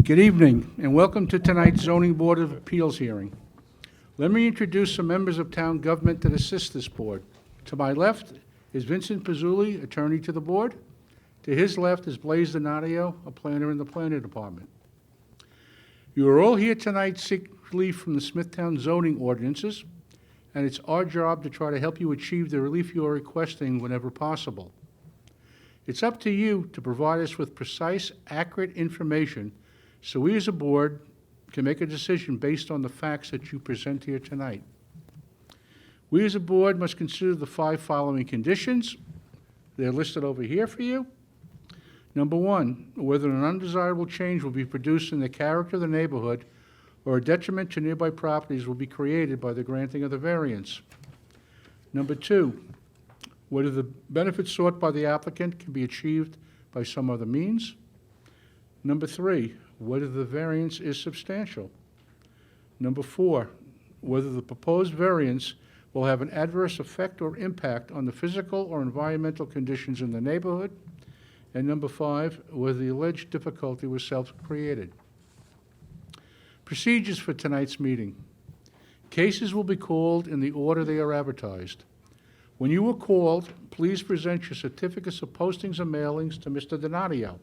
Good evening, and welcome to tonight's Zoning Board of Appeals hearing. Let me introduce some members of town government that assist this board. To my left is Vincent Pizzulli, attorney to the board. To his left is Blaise Donadio, a planner in the planning department. You are all here tonight seeking relief from the Smithtown zoning ordinances, and it's our job to try to help you achieve the relief you are requesting whenever possible. It's up to you to provide us with precise, accurate information so we as a board can make a decision based on the facts that you present here tonight. We as a board must consider the 5 following conditions. They're listed over here for you. Number 1, whether an undesirable change will be produced in the character of the neighborhood or a detriment to nearby properties will be created by the granting of the variance. Number 2, whether the benefits sought by the applicant can be achieved by some other means. Number 3, whether the variance is substantial. Number 4, whether the proposed variance will have an adverse effect or impact on the physical or environmental conditions in the neighborhood. And number 5, whether the alleged difficulty was self-created. Procedures for tonight's meeting. Cases will be called in the order they are advertised. When you are called, please present your certificates of postings and mailings to Mr. Donadio.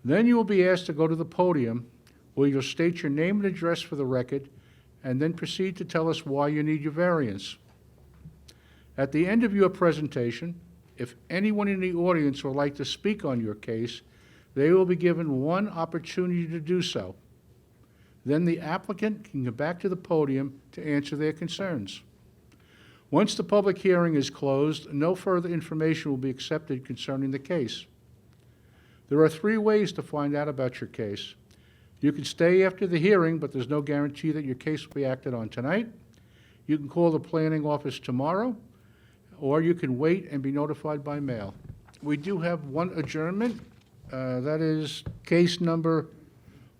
Then you will be asked to go to the podium where you'll state your name and address for the record and then proceed to tell us why you need your variance. At the end of your presentation, if anyone in the audience would like to speak on your case, they will be given one opportunity to do so. Then the applicant can go back to the podium to answer their concerns. Once the public hearing is closed, no further information will be accepted concerning the case. There are 3 ways to find out about your case. You can stay after the hearing, but there's no guarantee that your case will be acted on tonight. You can call the planning office tomorrow, or you can wait and be notified by mail. We do have one adjournment. That is case number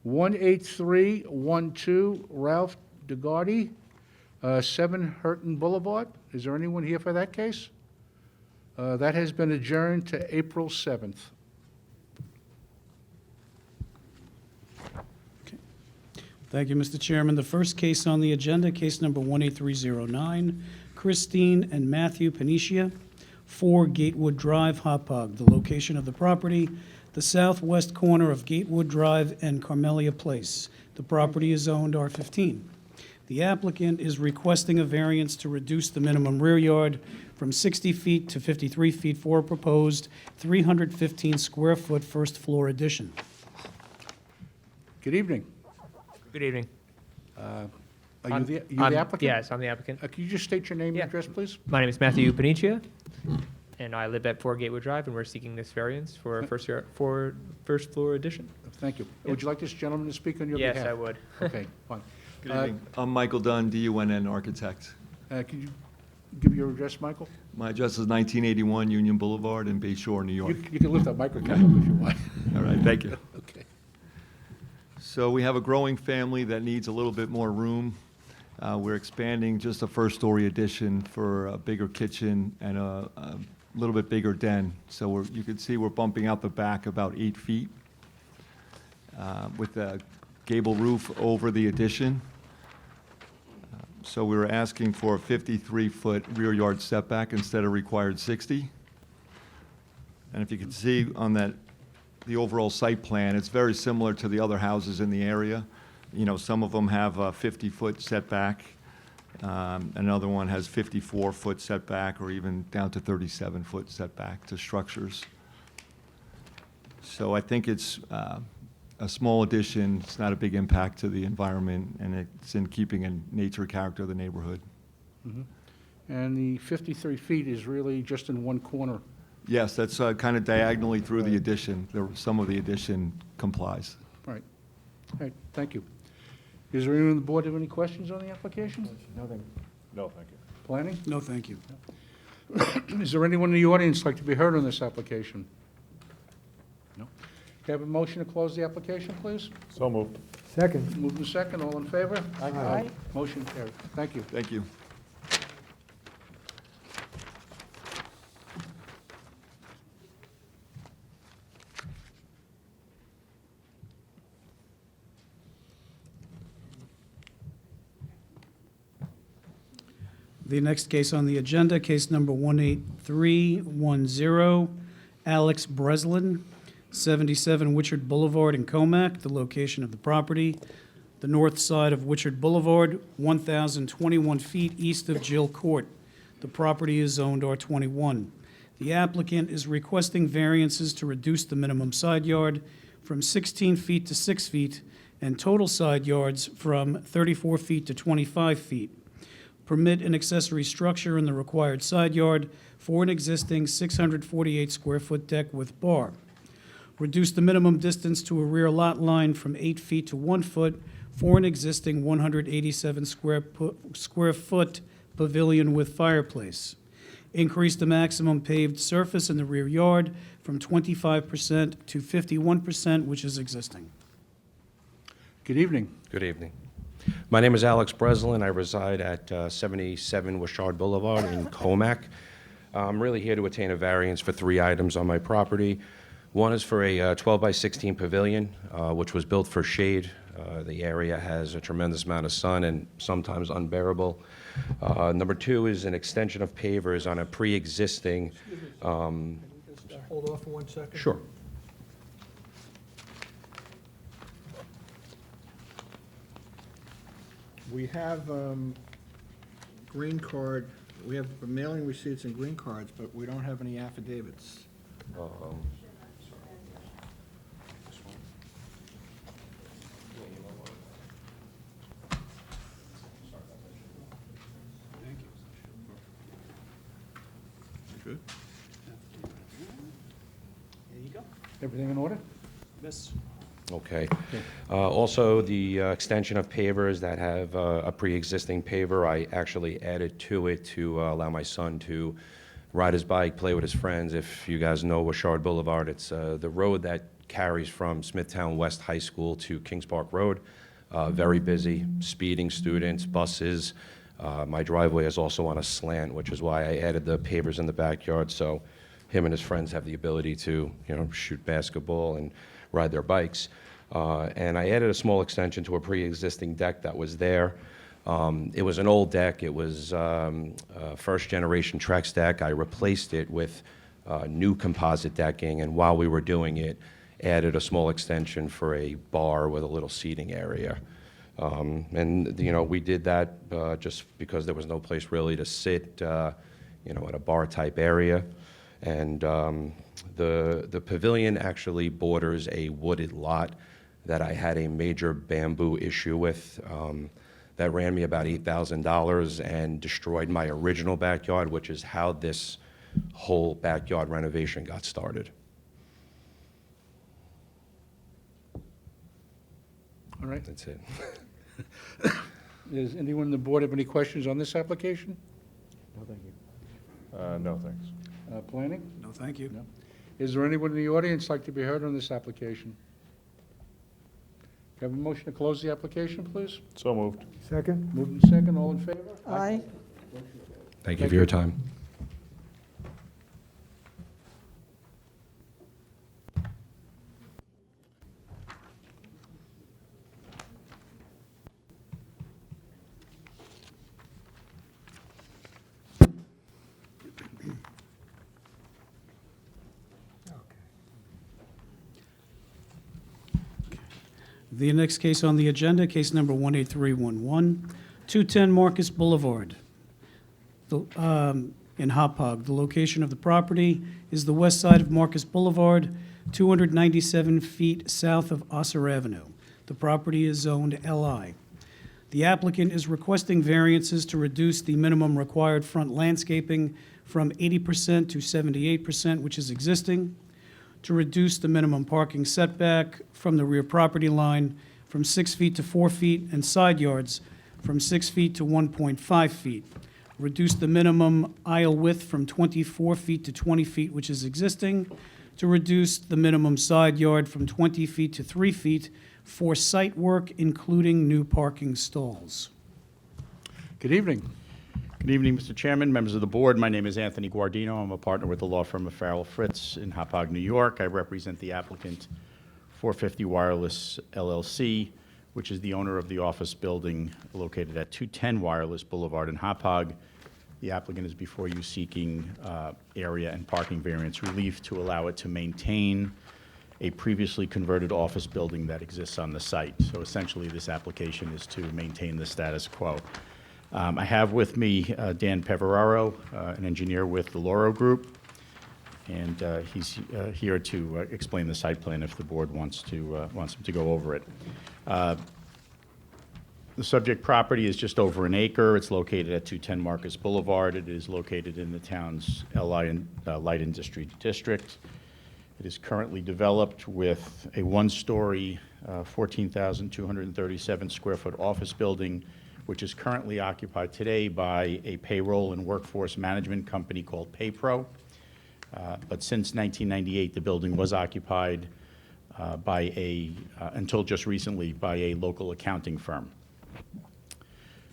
18312, Ralph DeGardi, 7 Hurton Boulevard. Is there anyone here for that case? That has been adjourned to April 7th. Thank you, Mr. Chairman. The first case on the agenda, case number 18309, Christine and Matthew Panicia, 4 Gatewood Drive, Hauppauge. The location of the property, the southwest corner of Gatewood Drive and Carmelia Place. The property is zoned R15. The applicant is requesting a variance to reduce the minimum rear yard from 60 feet to 53 feet for a proposed 315 square foot first floor addition. Good evening. Good evening. Are you the applicant? Yes, I'm the applicant. Can you just state your name Yeah. and address, please? My name is Matthew Panicia, and I live at 4 Gatewood Drive, and we're seeking this variance for a first floor addition. Thank you. Would you like this gentleman to speak on your behalf? Yes, I would. Okay, fine. Good evening. I'm Michael Dunn, DUNN Architect. Can you give your address, Michael? My address is 1981 Union Boulevard in Bay Shore, New York. You can lift that microphone up if you want. All right, thank you. Okay. So we have a growing family that needs a little bit more room. We're expanding just a first-story addition for a bigger kitchen and a little bit bigger den. So you can see we're bumping out the back about 8 feet with a gable roof over the addition. So we were asking for a 53-foot rear yard setback instead of required 60. And if you can see on the overall site plan, it's very similar to the other houses in the area. You know, some of them have a 50-foot setback. Another one has 54-foot setback or even down to 37-foot setback to structures. So I think it's a small addition. It's not a big impact to the environment, and it's in keeping in nature character of the neighborhood. Mm-hmm. And the 53 feet is really just in one corner. Yes, that's kind of diagonally through the Right. addition. Some of the addition complies. Right. All right, thank you. Is there anyone on the board have any questions on the application? Nothing. No, thank you. Planning? No, thank you. Is there anyone in the audience like to be heard on this application? No. Can I have a motion to close the application, please? So moved. Second. Moved and second, all in favor? Aye. Motion carried. Thank you. Thank you. The next case on the agenda, case number 18310, Alex Breslin, 77 Witchard Boulevard in Comac, the location of the property, the north side of Witchard Boulevard, 1,021 feet east of Jill Court. The property is zoned R21. The applicant is requesting variances to reduce the minimum side yard from 16 feet to 6 feet and total side yards from 34 feet to 25 feet. Permit an accessory structure in the required side yard for an existing 648-square-foot deck with bar. Reduce the minimum distance to a rear lot line from 8 feet to 1 foot for an existing 187-square-foot pavilion with fireplace. Increase the maximum paved surface in the rear yard from 25% to 51%, which is existing. Good evening. Good evening. My name is Alex Breslin. I reside at 77 Wishard Boulevard in Comac. I'm really here to attain a variance for 3 items on my property. One is for a 12 by 16 pavilion, which was built for shade. The area has a tremendous amount of sun and sometimes unbearable. Number 2 is an extension of pavers on a pre-existing. Hold off for 1 second. Sure. We have green card, we have mailing receipts and green cards, but we don't have any affidavits. Good. There you go. Everything in order? Yes. Okay. Also, the extension of pavers that have a pre-existing paver, I actually added to it to allow my son to ride his bike, play with his friends. If you guys know Wishard Boulevard, it's the road that carries from Smithtown West High School to Kings Park Road. Very busy, speeding students, buses. My driveway is also on a slant, which is why I added the pavers in the backyard, so him and his friends have the ability to, shoot basketball and ride their bikes. And I added a small extension to a pre-existing deck that was there. It was an old deck. It was a first-generation Trex deck. I replaced it with new composite decking, and while we were doing it, added a small extension for a bar with a little seating area. And, we did that just because there was no place really to sit, at a bar-type area. And the pavilion actually borders a wooded lot that I had a major bamboo issue with that ran me about $8,000 and destroyed my original backyard, which is how this whole backyard renovation got started. All right. That's it. Does anyone on the board have any questions on this application? No, thank you. No, thanks. Planning? No, thank you. No. Is there anyone in the audience like to be heard on this application? Can I have a motion to close the application, please? So moved. Second? Moved and second, all in favor? Aye. Thank you for your time. The next case on the agenda, case number 18311, 210 Marcus Boulevard in Hauppauge. The location of the property is the west side of Marcus Boulevard, 297 feet south of Osser Avenue. The property is zoned LI. The applicant is requesting variances to reduce the minimum required front landscaping from 80% to 78%, which is existing, to reduce the minimum parking setback from the rear property line from 6 feet to 4 feet and side yards from 6 feet to 1.5 feet. Reduce the minimum aisle width from 24 feet to 20 feet, which is existing, to reduce the minimum side yard from 20 feet to 3 feet for site work, including new parking stalls. Good evening. Good evening, Mr. Chairman, members of the board. My name is Anthony Guardino. I'm a partner with the law firm of Farrell Fritz in Hauppauge, New York. I represent the applicant 450 Wireless LLC, which is the owner of the office building located at 210 Wireless Boulevard in Hauppauge. The applicant is before you seeking area and parking variance relief to allow it to maintain a previously converted office building that exists on the site. So essentially, this application is to maintain the status quo. I have with me Dan Peveraro, an engineer with the Loro Group, and he's here to explain the site plan if the board wants him to go over it. The subject property is just over an acre. It's located at 210 Marcus Boulevard. It is located in the town's LI Light Industry District. It is currently developed with a one-story, 14,237 square foot office building, which is currently occupied today by a payroll and workforce management company called PayPro. But since 1998, the building was occupied until just recently, by a local accounting firm.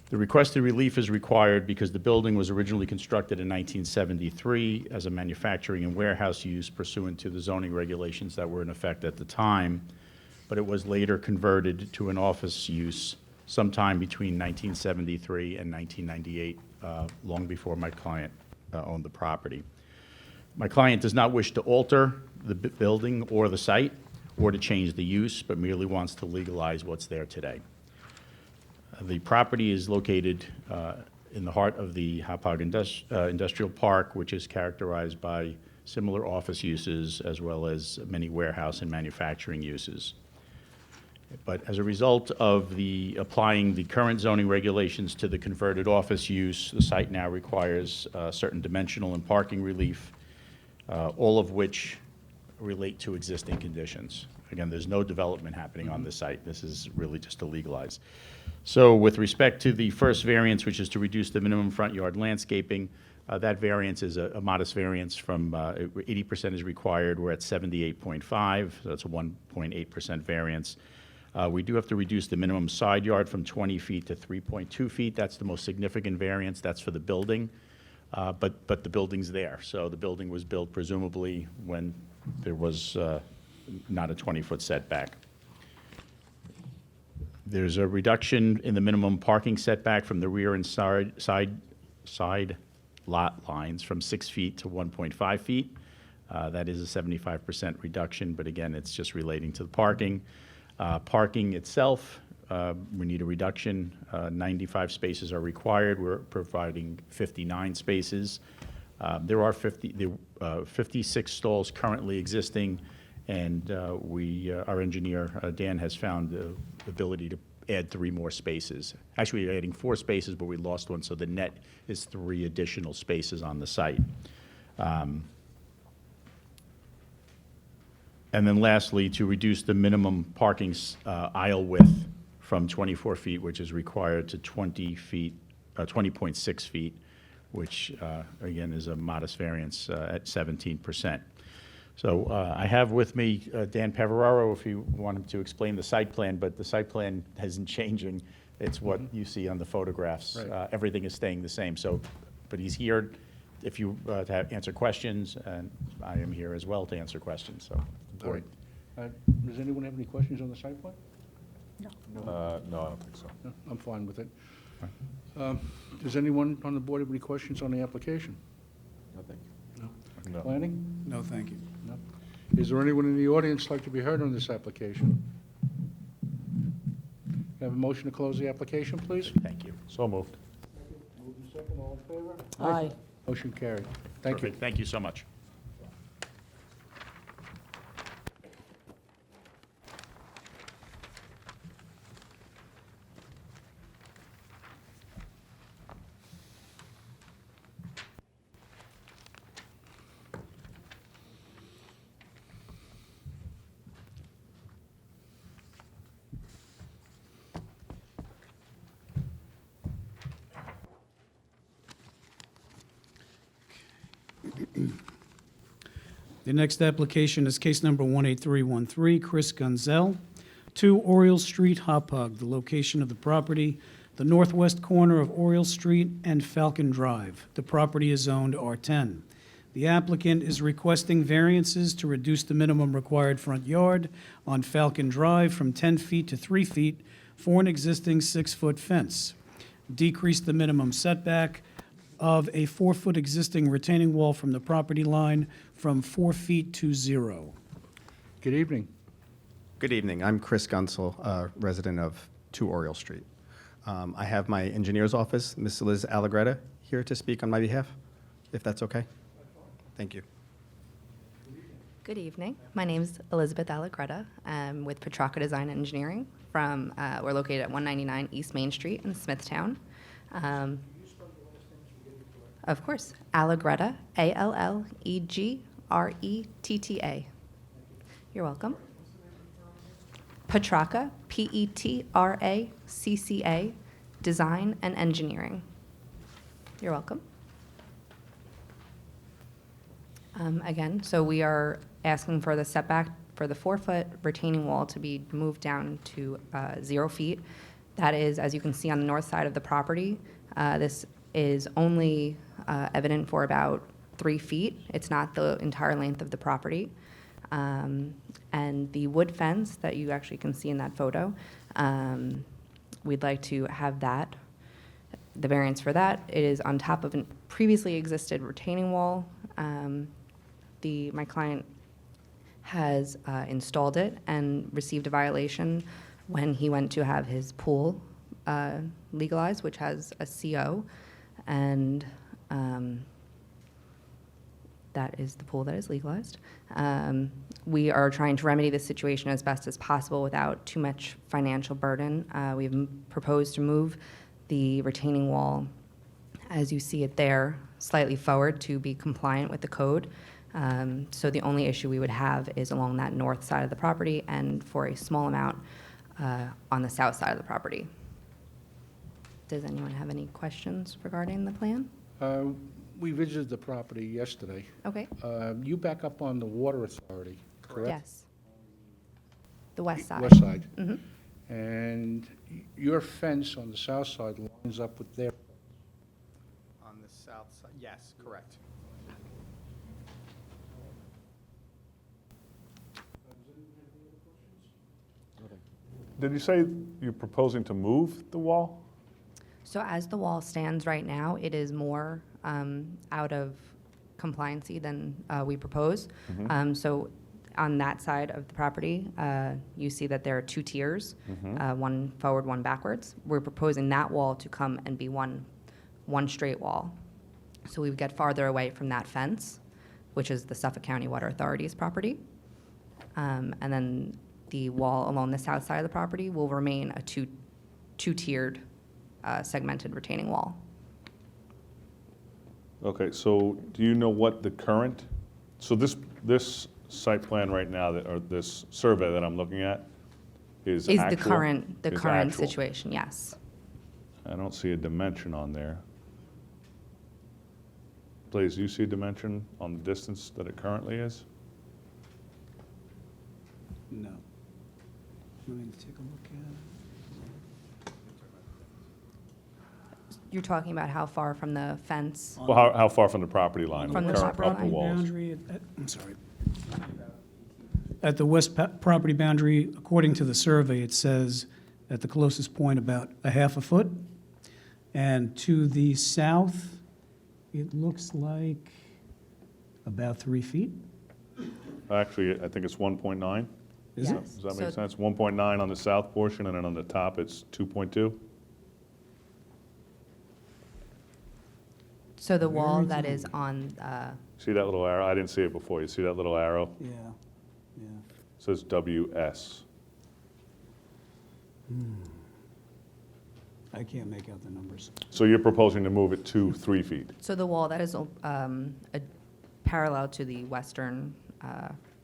The requested relief is required because the building was originally constructed in 1973 as a manufacturing and warehouse use pursuant to the zoning regulations that were in effect at the time, but it was later converted to an office use sometime between 1973 and 1998, long before my client owned the property. My client does not wish to alter the building or the site or to change the use, but merely wants to legalize what's there today. The property is located in the heart of the Hauppauge Industrial Park, which is characterized by similar office uses as well as many warehouse and manufacturing uses. But as a result of applying the current zoning regulations to the converted office use, the site now requires certain dimensional and parking relief, all of which relate to existing conditions. Again, there's no development happening on the site. This is really just to legalize. So with respect to the first variance, which is to reduce the minimum front yard landscaping, that variance is a modest variance from 80% is required. We're at 78.5, so that's a 1.8% variance. We do have to reduce the minimum side yard from 20 feet to 3.2 feet. That's the most significant variance. That's for the building. But the building's there. So the building was built presumably when there was not a 20-foot setback. There's a reduction in the minimum parking setback from the rear and side lot lines from 6 feet to 1.5 feet. That is a 75% reduction, but again, it's just relating to the parking. Parking itself, we need a reduction. 95 spaces are required. We're providing 59 spaces. There are 56 stalls currently existing, and our engineer, Dan, has found the ability to add 3 more spaces. Actually, we're adding 4 spaces, but we lost one, so the net is 3 additional spaces on the site. And then lastly, to reduce the minimum parking aisle width from 24 feet, which is required, to 20.6 feet, which, again, is a modest variance at 17%. So I have with me Dan Peveraro, if you want him to explain the site plan, but the site plan isn't changing. It's what you see on the photographs. Right. Everything is staying the same. So, but he's here if you to answer questions, and I am here as well to answer questions. So, All right. Does anyone have any questions on the site plan? No, I don't think so. No, I'm fine with it. Does anyone on the board have any questions on the application? No, thank No. you. No. Planning? No, thank you. No. Is there anyone in the audience like to be heard on this application? Have a motion to close the application, please? thank you. So moved. Moved and second, all in favor? Aye. Motion carried. Thank you. Perfect. Thank you so much. The next application is case number 18313, Chris Gunzel, 2 Oriole Street, Hauppauge. The location of the property, the northwest corner of Oriole Street and Falcon Drive. The property is zoned R10. The applicant is requesting variances to reduce the minimum required front yard on Falcon Drive from 10 feet to 3 feet for an existing 6-foot fence, decrease the minimum setback of a 4-foot existing retaining wall from the property line from 4 feet to 0. Good evening. Good evening. I'm Chris Gunsel, resident of 2 Oriole Street. I have my engineer's office, Ms. Liz Allegretta, here to speak on my behalf, if that's okay. Thank you. Good evening. My name is Elizabeth Allegretta. I'm with Petrarca Design and Engineering. We're located at 199 East Main Street in Smithtown. Of course, Allegretta, Allegretta. You're welcome. Petrarca, Petracca, Design and Engineering. You're welcome. Again, so we are asking for the setback for the 4-foot retaining wall to be moved down to 0 feet. That is, as you can see on the north side of the property, this is only evident for about 3 feet. It's not the entire length of the property. And the wood fence that you actually can see in that photo, we'd like to have that. The variance for that is on top of a previously existed retaining wall. My client has installed it and received a violation when he went to have his pool legalized, which has a CO, and that is the pool that is legalized. We are trying to remedy this situation as best as possible without too much financial burden. We've proposed to move the retaining wall, as you see it there, slightly forward to be compliant with the code. So the only issue we would have is along that north side of the property and for a small amount on the south side of the property. Does anyone have any questions regarding the plan? We visited the property yesterday. Okay. You back up on the Water Authority, correct? Yes. The west side. West side. Mhm. And your fence on the south side lines up with their, On the south side, yes, correct. Did you say you're proposing to move the wall? So as the wall stands right now, it is more out of compliancy than we propose. So on that side of the property, you see that there are 2 tiers, one forward, one backwards. We're proposing that wall to come and be one straight wall. So we would get farther away from that fence, which is the Suffolk County Water Authority's property. And then the wall along the south side of the property will remain a two-tiered segmented retaining wall. Okay, so do you know what the current, so this site plan right now, or this survey that I'm looking at, is Is actual? the current Is actual. situation, yes. I don't see a dimension on there. Blaze, do you see a dimension on the distance that it currently is? No. Let me take a look at You're talking about how far from the fence? Well, how far from the property line? From the current property line? walls? boundary. I'm sorry. At the west property boundary, according to the survey, it says at the closest point about a half a foot. And to the south, it looks like about 3 feet. Actually, I think it's 1.9. Is it? Yes. Does that So- make sense? 1.9 on the south portion, and then on the top, it's 2.2? So the wall Very that is tiny. on, See that little arrow? I didn't see it before. You see that little arrow? Yeah, yeah. It says WS. I can't make out the numbers. So you're proposing to move it to 3 feet? so the wall that is parallel to the western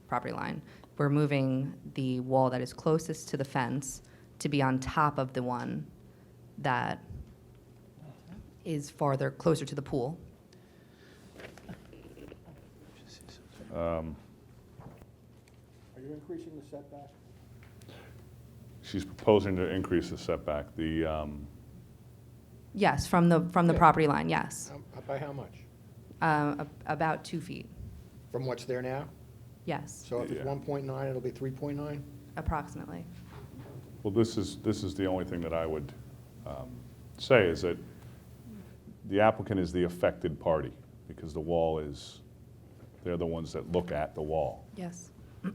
property line, we're moving the wall that is closest to the fence to be on top of the one that is farther, closer to the pool. Are you increasing the setback? She's proposing to increase the setback. Yes, from the Yeah. property line, yes. By how much? About 2 feet, From what's there now? yes, So if it's Yeah. 1.9, it'll be 3.9? approximately. Well, this is the only thing that I would say is that the applicant is the affected party, because the wall is, they're the ones that look at the wall. Yes. It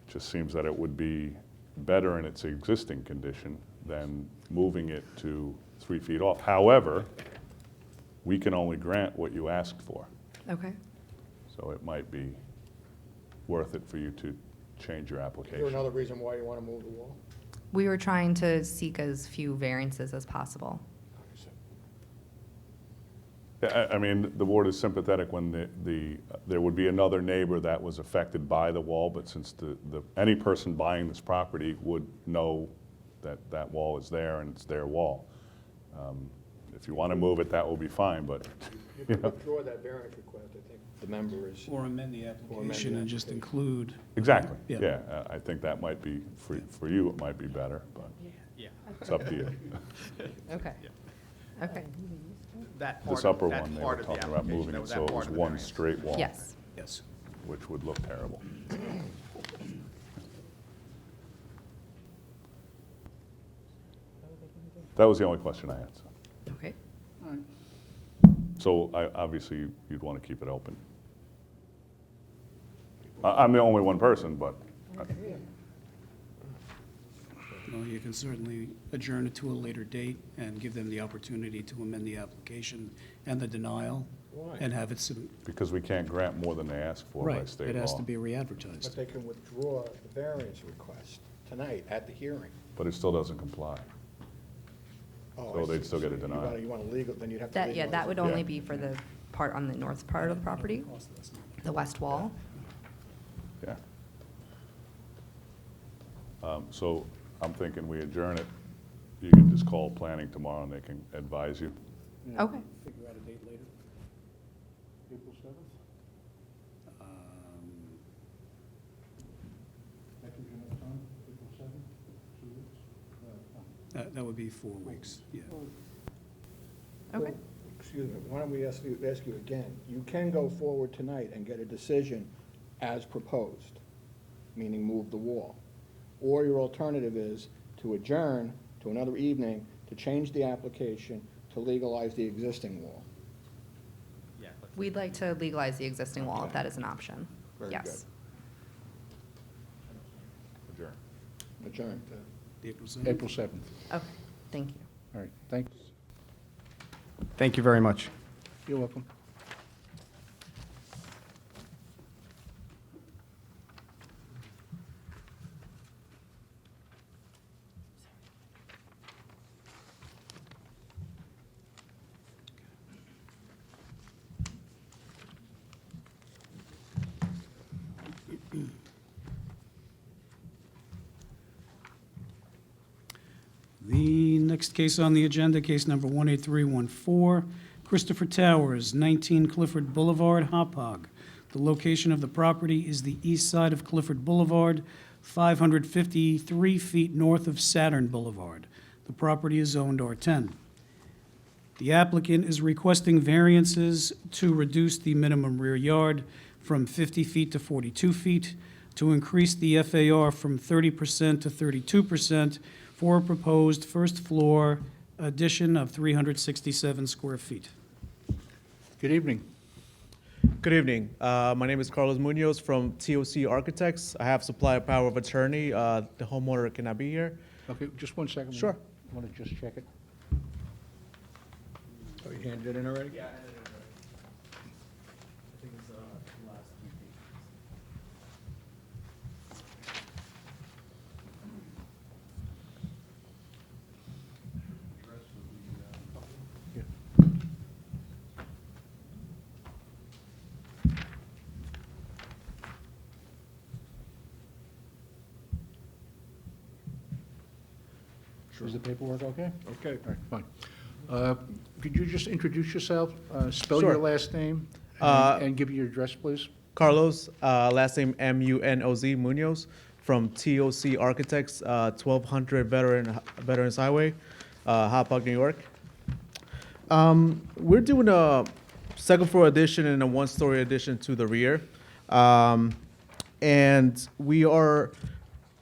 just seems that it would be better in its existing condition than moving it to 3 feet off. However, we can only grant what you asked for, Okay. so it might be worth it for you to change your Is there application. another reason why you want to move the wall? We were trying to seek as few variances as possible. I mean, the board is sympathetic when there would be another neighbor that was affected by the wall, but since any person buying this property would know that that wall is there and it's their wall. If you want to move it, that will be fine, but, You you can know. withdraw that variance request, I think the member is. Or amend the application and just application. include. Exactly, Yeah. yeah, I think that might be, for you, it might be better, but it's up to you. Okay. Okay. That This part, upper that one, they part were of the talking about application, moving that it was so that it part was of the one variance. straight wall. Yes. Yes. Which would look terrible. That was the only question I had, so. Okay. So obviously, you'd want to keep it open. I'm the only one person, but, Well, you can certainly adjourn it to a later date and give them the opportunity to amend the application and the denial Why? and have it, because we can't grant more than they ask for by right, state it has law. to be But re-advertised. they can withdraw the variance request tonight at the hearing. But it still doesn't comply. Oh, So I they'd see. still get a You denial. wanna- You want to legal, then you'd have to That, legalize yeah, that it. would Yeah. only be for the part on the north part of the property, the west wall. Yeah. So I'm thinking we adjourn it. You can just call planning tomorrow and they can advise you. Okay. Figure out a date later. April 7th? That gives you enough time, April 7th, 2 weeks? That would be 4 weeks, yeah. Okay. Excuse me, why don't we ask you again? You can go forward tonight and get a decision as proposed, meaning move the wall. Or your alternative is to adjourn to another evening to change the application to legalize the existing wall. We'd like to legalize the existing wall if that is an option. Very Yes. Adjourn. Adjourn. April 7th? April 7th. Okay, thank you. All right, thanks. Thank you very much. You're welcome. The next case on the agenda, case number 18314, Christopher Towers, 19 Clifford Boulevard, Hauppauge. The location of the property is the east side of Clifford Boulevard, 553 feet north of Saturn Boulevard. The property is zoned R10. The applicant is requesting variances to reduce the minimum rear yard from 50 feet to 42 feet, to increase the FAR from 30% to 32% for a proposed first-floor addition of 367 square feet. Good evening. Good evening. My name is Carlos Munoz from TOC Architects. I have supply of power of attorney. The homeowner cannot be here. Okay, just 1 second. Sure. Want to just check it? Oh, you handed it in already? Yeah. I think it's last few pages. Is the paperwork okay? Okay. All right, fine. Could you just introduce yourself, spell your Sure. last name, and give your address, please? Carlos, last name Munoz, Munoz, from TOC Architects, 1200 Veterans Highway, Hauppauge, New York. We're doing a second floor addition and a one-story addition to the rear. And we are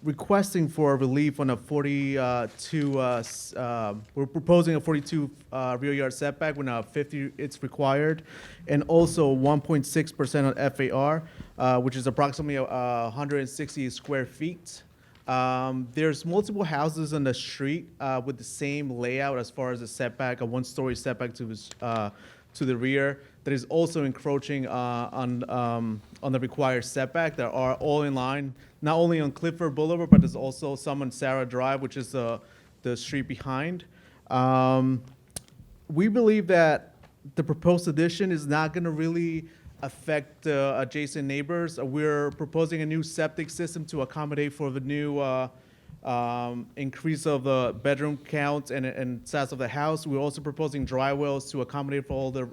requesting for relief on a 42, we're proposing a 42 rear yard setback when a 50 it's required, and also 1.6% on FAR, which is approximately 160 square feet. There's multiple houses on the street with the same layout as far as the setback, a one-story setback to the rear that is also encroaching on the required setback that are all in line, not only on Clifford Boulevard, but there's also some on Sarah Drive, which is the street behind. We believe that the proposed addition is not going to really affect adjacent neighbors. We're proposing a new septic system to accommodate for the new increase of the bedroom count and size of the house. We're also proposing dry wells to accommodate for all the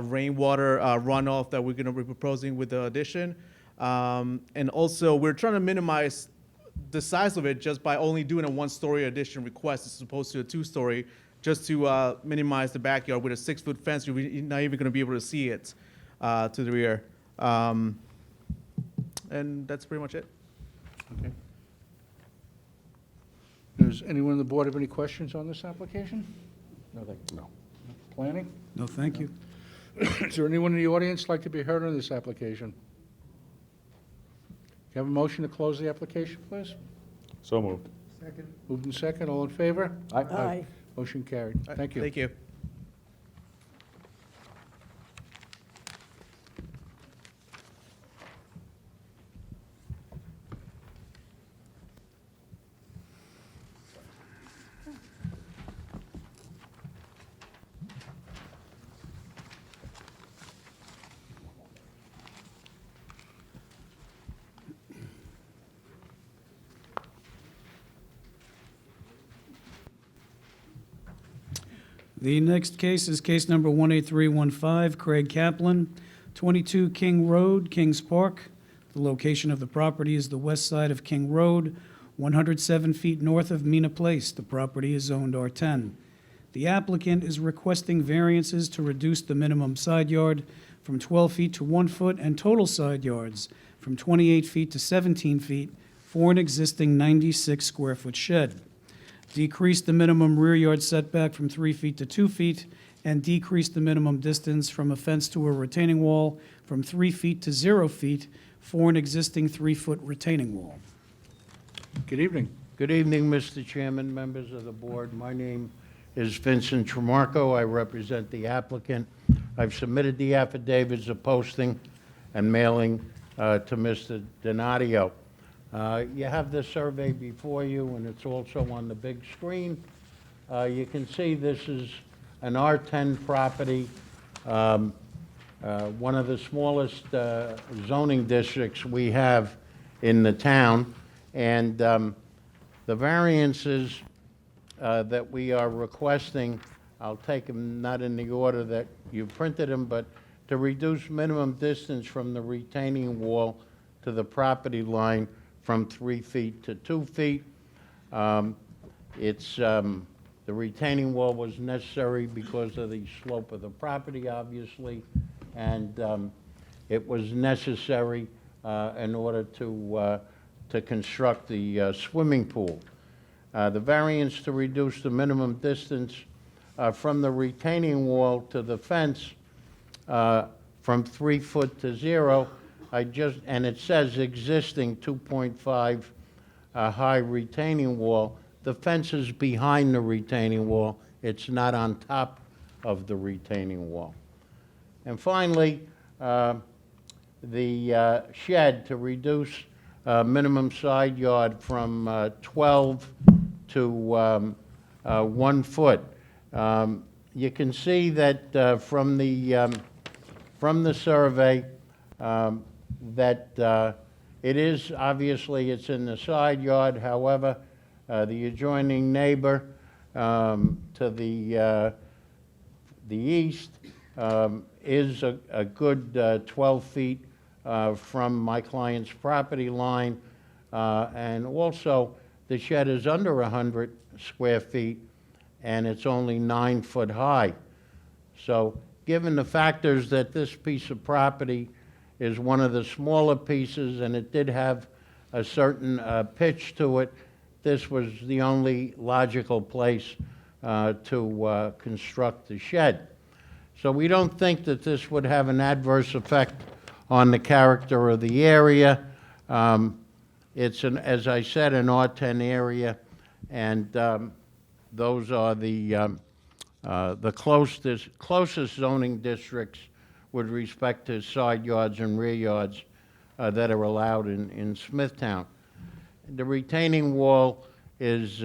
rainwater runoff that we're going to be proposing with the addition. And also, we're trying to minimize the size of it just by only doing a one-story addition request as opposed to a two-story, just to minimize the backyard. With a 6-foot fence, you're not even going to be able to see it to the rear. And that's pretty much it. Okay. Does anyone on the board have any questions on this application? No. Planning? No, thank you. Is there anyone in the audience like to be heard on this application? Can I have a motion to close the application, please? So moved. Moved in second, all in favor? Aye. Motion carried. Thank you. Thank you. The next case is case number 18315, Craig Kaplan, 22 King Road, Kings Park. The location of the property is the west side of King Road, 107 feet north of Mina Place. The property is zoned R10. The applicant is requesting variances to reduce the minimum side yard from 12 feet to 1 foot and total side yards from 28 feet to 17 feet for an existing 96 square foot shed. Decrease the minimum rear yard setback from 3 feet to 2 feet, and decrease the minimum distance from a fence to a retaining wall from 3 feet to 0 feet for an existing 3-foot retaining wall. Good evening. Good evening, Mr. Chairman, members of the board. My name is Vincent Tremarco. I represent the applicant. I've submitted the affidavits of posting and mailing to Mr. Donadio. You have the survey before you, and it's also on the big screen. You can see this is an R10 property, one of the smallest zoning districts we have in the town. And the variances that we are requesting, I'll take them not in the order that you printed them, but to reduce minimum distance from the retaining wall to the property line from 3 feet to 2 feet. The retaining wall was necessary because of the slope of the property, obviously, and it was necessary in order to construct the swimming pool. The variance to reduce the minimum distance from the retaining wall to the fence from 3 foot to 0, and it says existing 2.5 high retaining wall. The fence is behind the retaining wall. It's not on top of the retaining wall. And finally, the shed to reduce minimum side yard from 12 to 1 foot. You can see that from the survey that it is, obviously, it's in the side yard. However, the adjoining neighbor to the east is a good 12 feet from my client's property line. And also, the shed is under 100 square feet, and it's only 9 foot high. So given the factors that this piece of property is one of the smaller pieces, and it did have a certain pitch to it, this was the only logical place to construct the shed. So we don't think that this would have an adverse effect on the character of the area. It's, as I said, an R10 area, and those are the closest zoning districts with respect to side yards and rear yards that are allowed in Smithtown. The retaining wall is,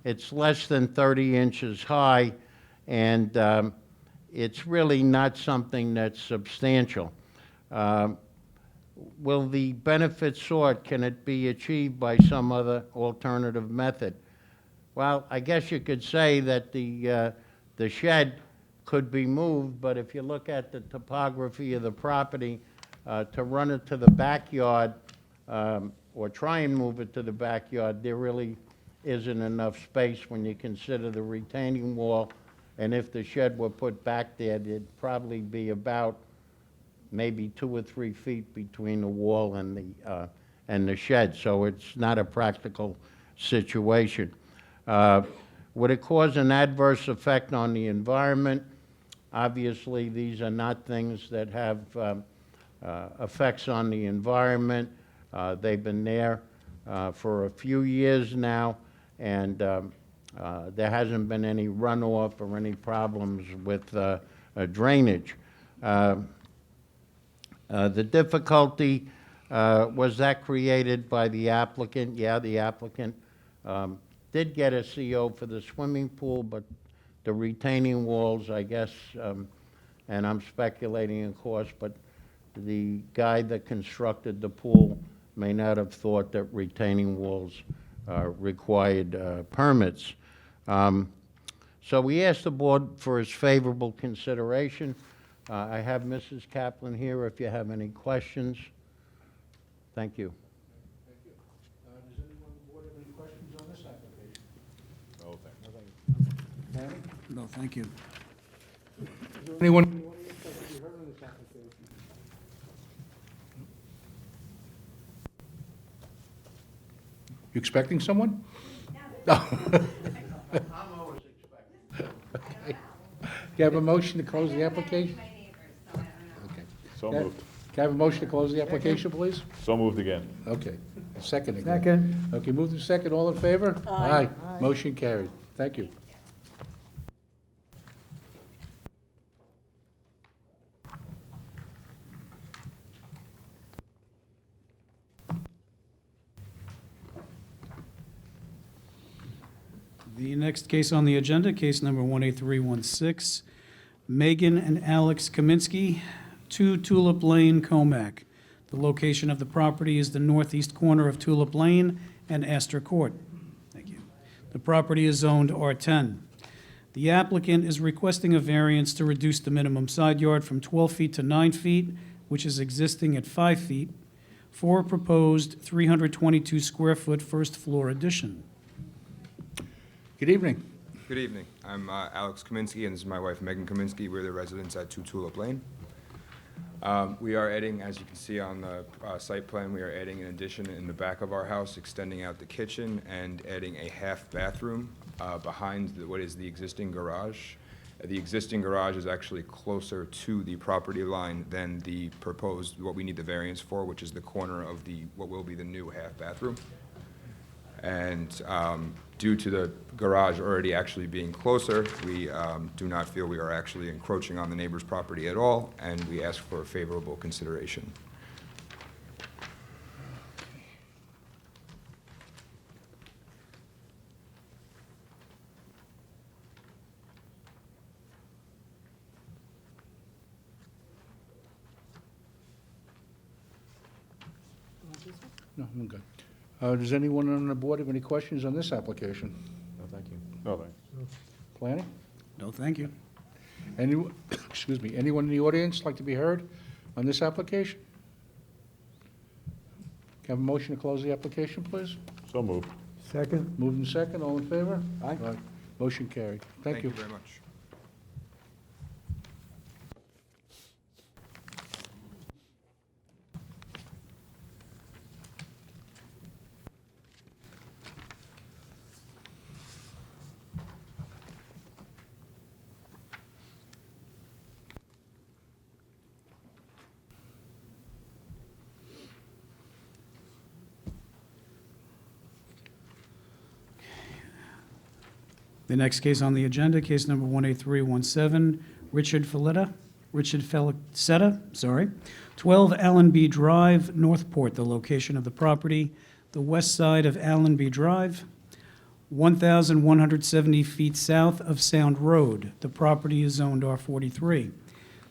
it's less than 30 inches high, and it's really not something that's substantial. Will the benefit sought, can it be achieved by some other alternative method? Well, I guess you could say that the shed could be moved, but if you look at the topography of the property, to run it to the backyard, or try and move it to the backyard, there really isn't enough space when you consider the retaining wall, and if the shed were put back there, there'd probably be about maybe 2 or 3 feet between the wall and the shed, so it's not a practical situation. Would it cause an adverse effect on the environment? Obviously, these are not things that have effects on the environment. They've been there for a few years now, and there hasn't been any runoff or any problems with drainage. The difficulty, was that created by the applicant? Yeah, the applicant did get a CO for the swimming pool, but the retaining walls, I guess, and I'm speculating, of course, but the guy that constructed the pool may not have thought that retaining walls required permits. So we asked the board for its favorable consideration. I have Mrs. Kaplan here if you have any questions. Thank you. Thank you. Does anyone on the board have any questions on this application? No, thank you. Planning? No, thank you. Is there anyone in the audience that can be heard on this application? You expecting someone? No. I'm always expecting. Okay. You have a motion to close the application? Okay. So Can I- moved. Can I have a motion to close the application, please? So moved again. Okay. Second again. Second. Okay, move to second. All in favor? Aye. Motion carried. Thank you. The next case on the agenda, case number 18316, Megan and Alex Kaminsky, 2 Tulip Lane, Comac. The location of the property is the northeast corner of Tulip Lane and Astor Court. Thank you. The property is zoned R10. The applicant is requesting a variance to reduce the minimum side yard from 12 feet to 9 feet, which is existing at 5 feet, for a proposed 322 square foot first floor addition. Good evening. Good evening. I'm Alex Kaminsky, and this is my wife, Megan Kaminsky. We're the residents at 2 Tulip Lane. We are adding, as you can see on the site plan, we are adding an addition in the back of our house, extending out the kitchen and adding a half bathroom behind what is the existing garage. The existing garage is actually closer to the property line than the proposed, what we need the variance for, which is the corner of what will be the new half bathroom. And due to the garage already actually being closer, we do not feel we are actually encroaching on the neighbor's property at all, and we ask for favorable consideration. No, I'm good. Does anyone on the board have any questions on this application? No, thank you. No, thanks. Planning? No, thank you. Excuse me, anyone in the audience like to be heard on this application? Can I have a motion to close the application, please? So moved. Second. Moved and second, all in favor? Aye. Motion carried. Thank you. very much. The next case on the agenda, case number 18317, Richard Felicetta, 12 Allenby Drive, Northport, the location of the property, the west side of Allenby Drive, 1,170 feet south of Sound Road. The property is zoned R43.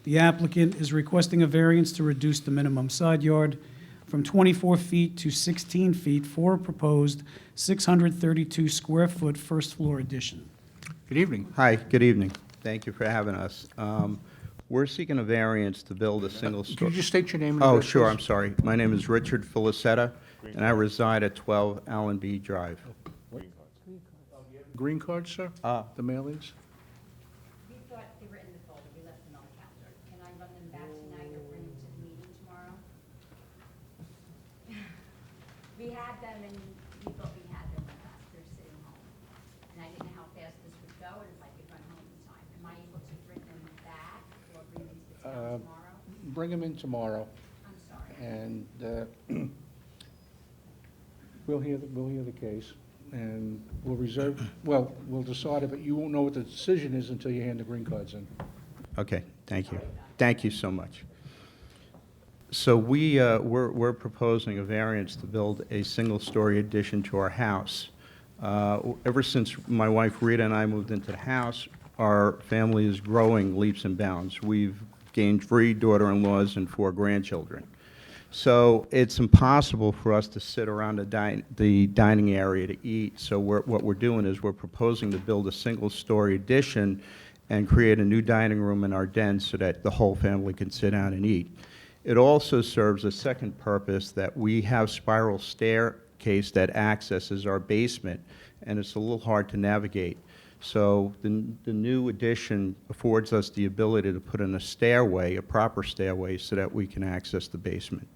The applicant is requesting a variance to reduce the minimum side yard from 24 feet to 16 feet for a proposed 632 square foot first floor addition. Good evening. Hi, good evening. Thank you for having us. We're seeking a variance to build a single Can story. you just state your name and Oh, address, sure, please? I'm sorry. My name is Richard Felicetta, and I reside at 12 Allenby Drive. Green card, sir? The mailings? We thought they were in the folder, we left them on the counter. Can I run them back tonight or bring them to the meeting tomorrow? We had them and we thought we had them with us, they're sitting home. And I didn't know how fast this would go and if I could run home in time. Am I able to bring them back or bring them to the town tomorrow? Bring them in tomorrow, I'm sorry. and we'll hear the case, and we'll we'll decide it, but you won't know what the decision is until you hand the green cards in. Okay, thank you. Thank you so much. So we're proposing a variance to build a single-story addition to our house. Ever since my wife Rita and I moved into the house, our family is growing leaps and bounds. We've gained 3 daughter-in-laws and 4 grandchildren. So it's impossible for us to sit around the dining area to eat. So what we're doing is we're proposing to build a single-story addition and create a new dining room in our den so that the whole family can sit down and eat. It also serves a second purpose, that we have spiral staircase that accesses our basement, and it's a little hard to navigate. So the new addition affords us the ability to put in a stairway, a proper stairway, so that we can access the basement.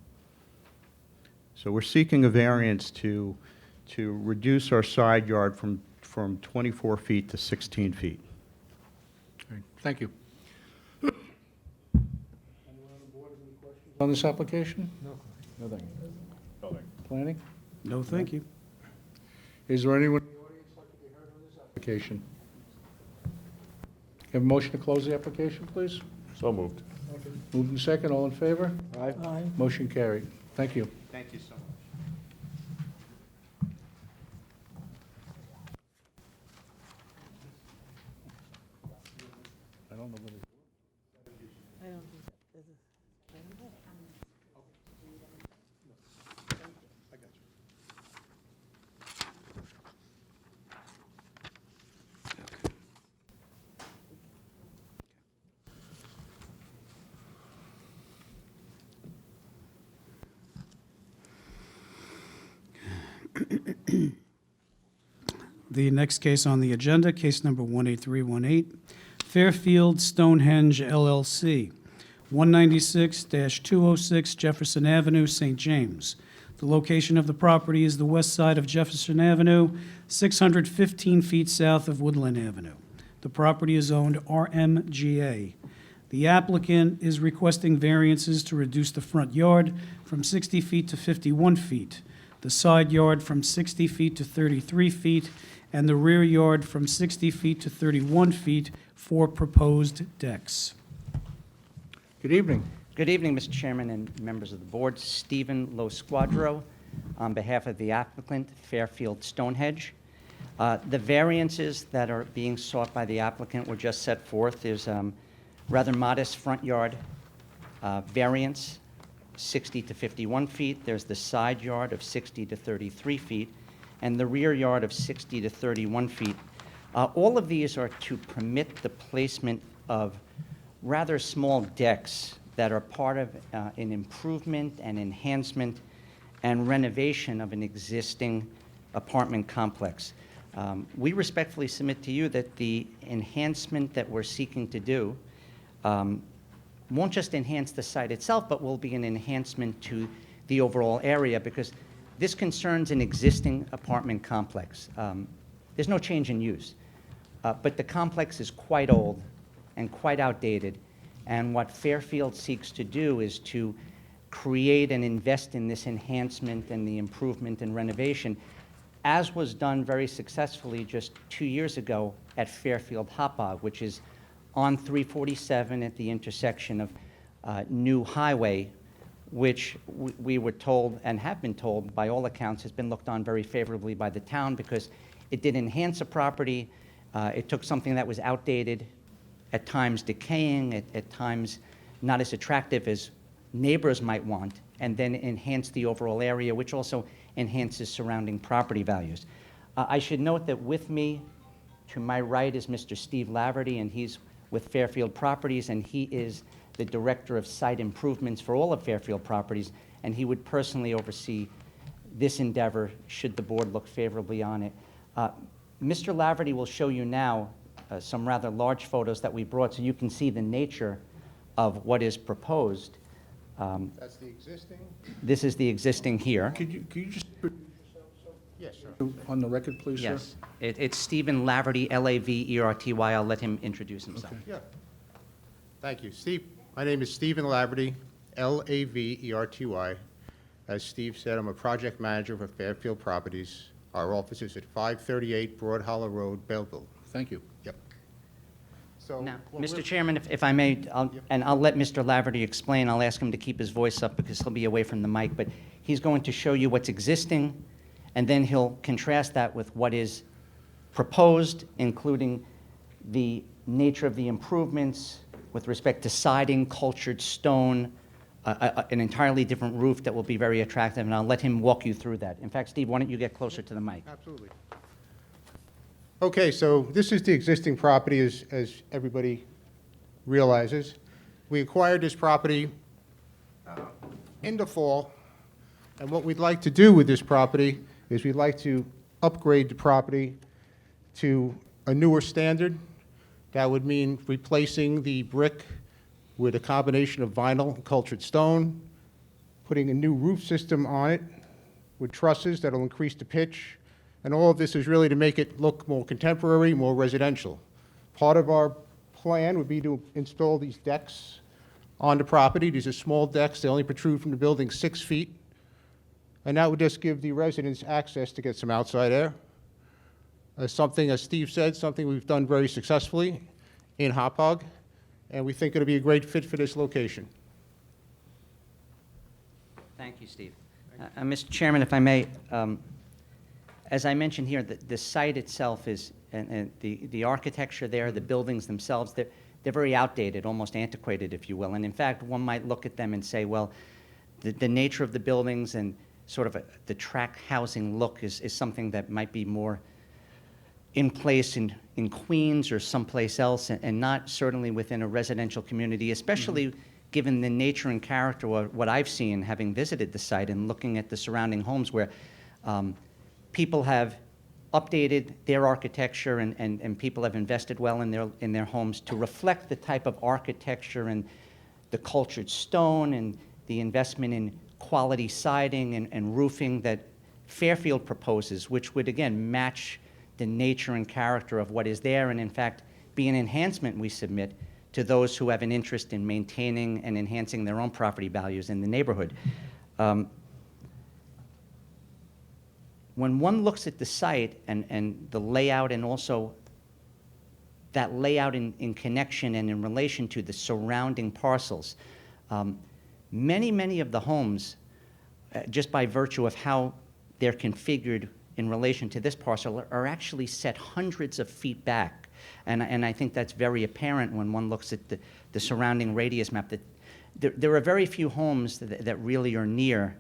So we're seeking a variance to reduce our side yard from 24 feet to 16 feet. All right, thank you. On this application? Nothing. Planning? No, thank you. Is there anyone in the audience like to be heard on this application? Have a motion to close the application, please? So moved. Moved and second, all in favor? Aye. Motion carried. Thank you. Thank you so much. I don't know whether. The next case on the agenda, case number 18318, Fairfield Stonehenge LLC, 196-206 Jefferson Avenue, St. James. The location of the property is the west side of Jefferson Avenue, 615 feet south of Woodland Avenue. The property is owned RMGA. The applicant is requesting variances to reduce the front yard from 60 feet to 51 feet, the side yard from 60 feet to 33 feet, and the rear yard from 60 feet to 31 feet for proposed decks. Good evening. Good evening, Mr. Chairman and members of the board. Stephen Lo Squadro on behalf of the applicant, Fairfield Stonehenge. The variances that are being sought by the applicant were just set forth. There's rather modest front yard variance, 60 to 51 feet. There's the side yard of 60 to 33 feet, and the rear yard of 60 to 31 feet. All of these are to permit the placement of rather small decks that are part of an improvement and enhancement and renovation of an existing apartment complex. We respectfully submit to you that the enhancement that we're seeking to do won't just enhance the site itself, but will be an enhancement to the overall area, because this concerns an existing apartment complex. There's no change in use, but the complex is quite old and quite outdated, and what Fairfield seeks to do is to create and invest in this enhancement and the improvement and renovation as was done very successfully just 2 years ago at Fairfield Hopog, which is on 347 at the intersection of New Highway, which we were told and have been told by all accounts has been looked on very favorably by the town because it did enhance a property. It took something that was outdated, at times decaying, at times not as attractive as neighbors might want, and then enhance the overall area, which also enhances surrounding property values. I should note that with me, to my right, is Mr. Steve Laverty, and he's with Fairfield Properties, and he is the Director of Site Improvements for all of Fairfield Properties, and he would personally oversee this endeavor should the board look favorably on it. Mr. Laverty will show you now some rather large photos that we brought so you can see the nature of what is proposed. That's the existing? This is the existing here. Could you just, Yes, sir. on the record, please, sir? Yes, it's Stephen Laverty, Laverty. I'll let him introduce himself. Okay. Yeah. Thank you. Steve, my name is Stephen Laverty, Laverty. As Steve said, I'm a project manager for Fairfield Properties. Our office is at 538 Broad Hollow Road, Belleville. Thank you. Yep. So, Now, what Mr. we're- Chairman, if I may, and I'll let Mr. Laverty explain, I'll ask him to keep his voice up because he'll be away from the mic, but he's going to show you what's existing, and then he'll contrast that with what is proposed, including the nature of the improvements with respect to siding, cultured stone, an entirely different roof that will be very attractive, and I'll let him walk you through that. In fact, Steve, why don't you get closer to the mic? Absolutely. Okay, so this is the existing property, as everybody realizes. We acquired this property in the fall, and what we'd like to do with this property is we'd like to upgrade the property to a newer standard. That would mean replacing the brick with a combination of vinyl and cultured stone, putting a new roof system on it with trusses that'll increase the pitch, and all of this is really to make it look more contemporary, more residential. Part of our plan would be to install these decks on the property. These are small decks. They only protrude from the building 6 feet, and that would just give the residents access to get some outside air. Something, as Steve said, something we've done very successfully in Hopog, and we think it'll be a great fit for this location. Thank you, Steve. Mr. Chairman, if I may, as I mentioned here, the site itself is, and the architecture there, the buildings themselves, they're very outdated, almost antiquated, if you will. And in fact, one might look at them and say, well, the nature of the buildings and sort of the tract housing look is something that might be more in place in Queens or someplace else, and not certainly within a residential community, especially given the nature and character of what I've seen having visited the site and looking at the surrounding homes where people have updated their architecture and people have invested well in their homes to reflect the type of architecture and the cultured stone and the investment in quality siding and roofing that Fairfield proposes, which would, again, match the nature and character of what is there, and in fact, be an enhancement we submit to those who have an interest in maintaining and enhancing their own property values in the neighborhood. When one looks at the site and the layout, and also that layout in connection and in relation to the surrounding parcels, many of the homes, just by virtue of how they're configured in relation to this parcel, are actually set hundreds of feet back. And I think that's very apparent when one looks at the surrounding radius map, that there are very few homes that really are near.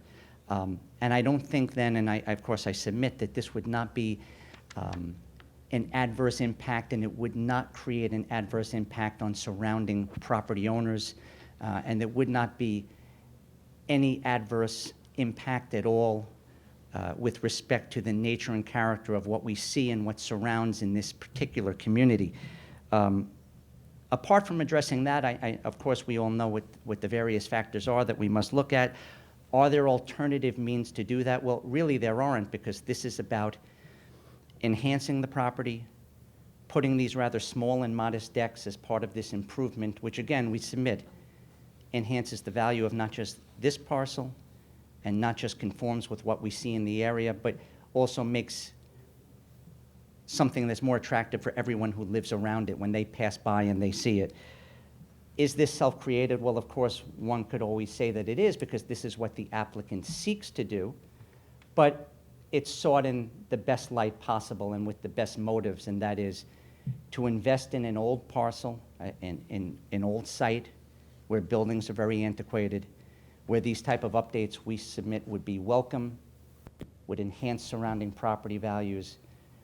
And I don't think then, and of course I submit that this would not be an adverse impact, and it would not create an adverse impact on surrounding property owners, and it would not be any adverse impact at all with respect to the nature and character of what we see and what surrounds in this particular community. Apart from addressing that, of course, we all know what the various factors are that we must look at. Are there alternative means to do that? Well, really there aren't, because this is about enhancing the property, putting these rather small and modest decks as part of this improvement, which again, we submit, enhances the value of not just this parcel, and not just conforms with what we see in the area, but also makes something that's more attractive for everyone who lives around it when they pass by and they see it. Is this self-created? Well, of course, one could always say that it is because this is what the applicant seeks to do, but it's sought in the best light possible and with the best motives, and that is to invest in an old parcel, in an old site where buildings are very antiquated, where these type of updates we submit would be welcome, would enhance surrounding property values,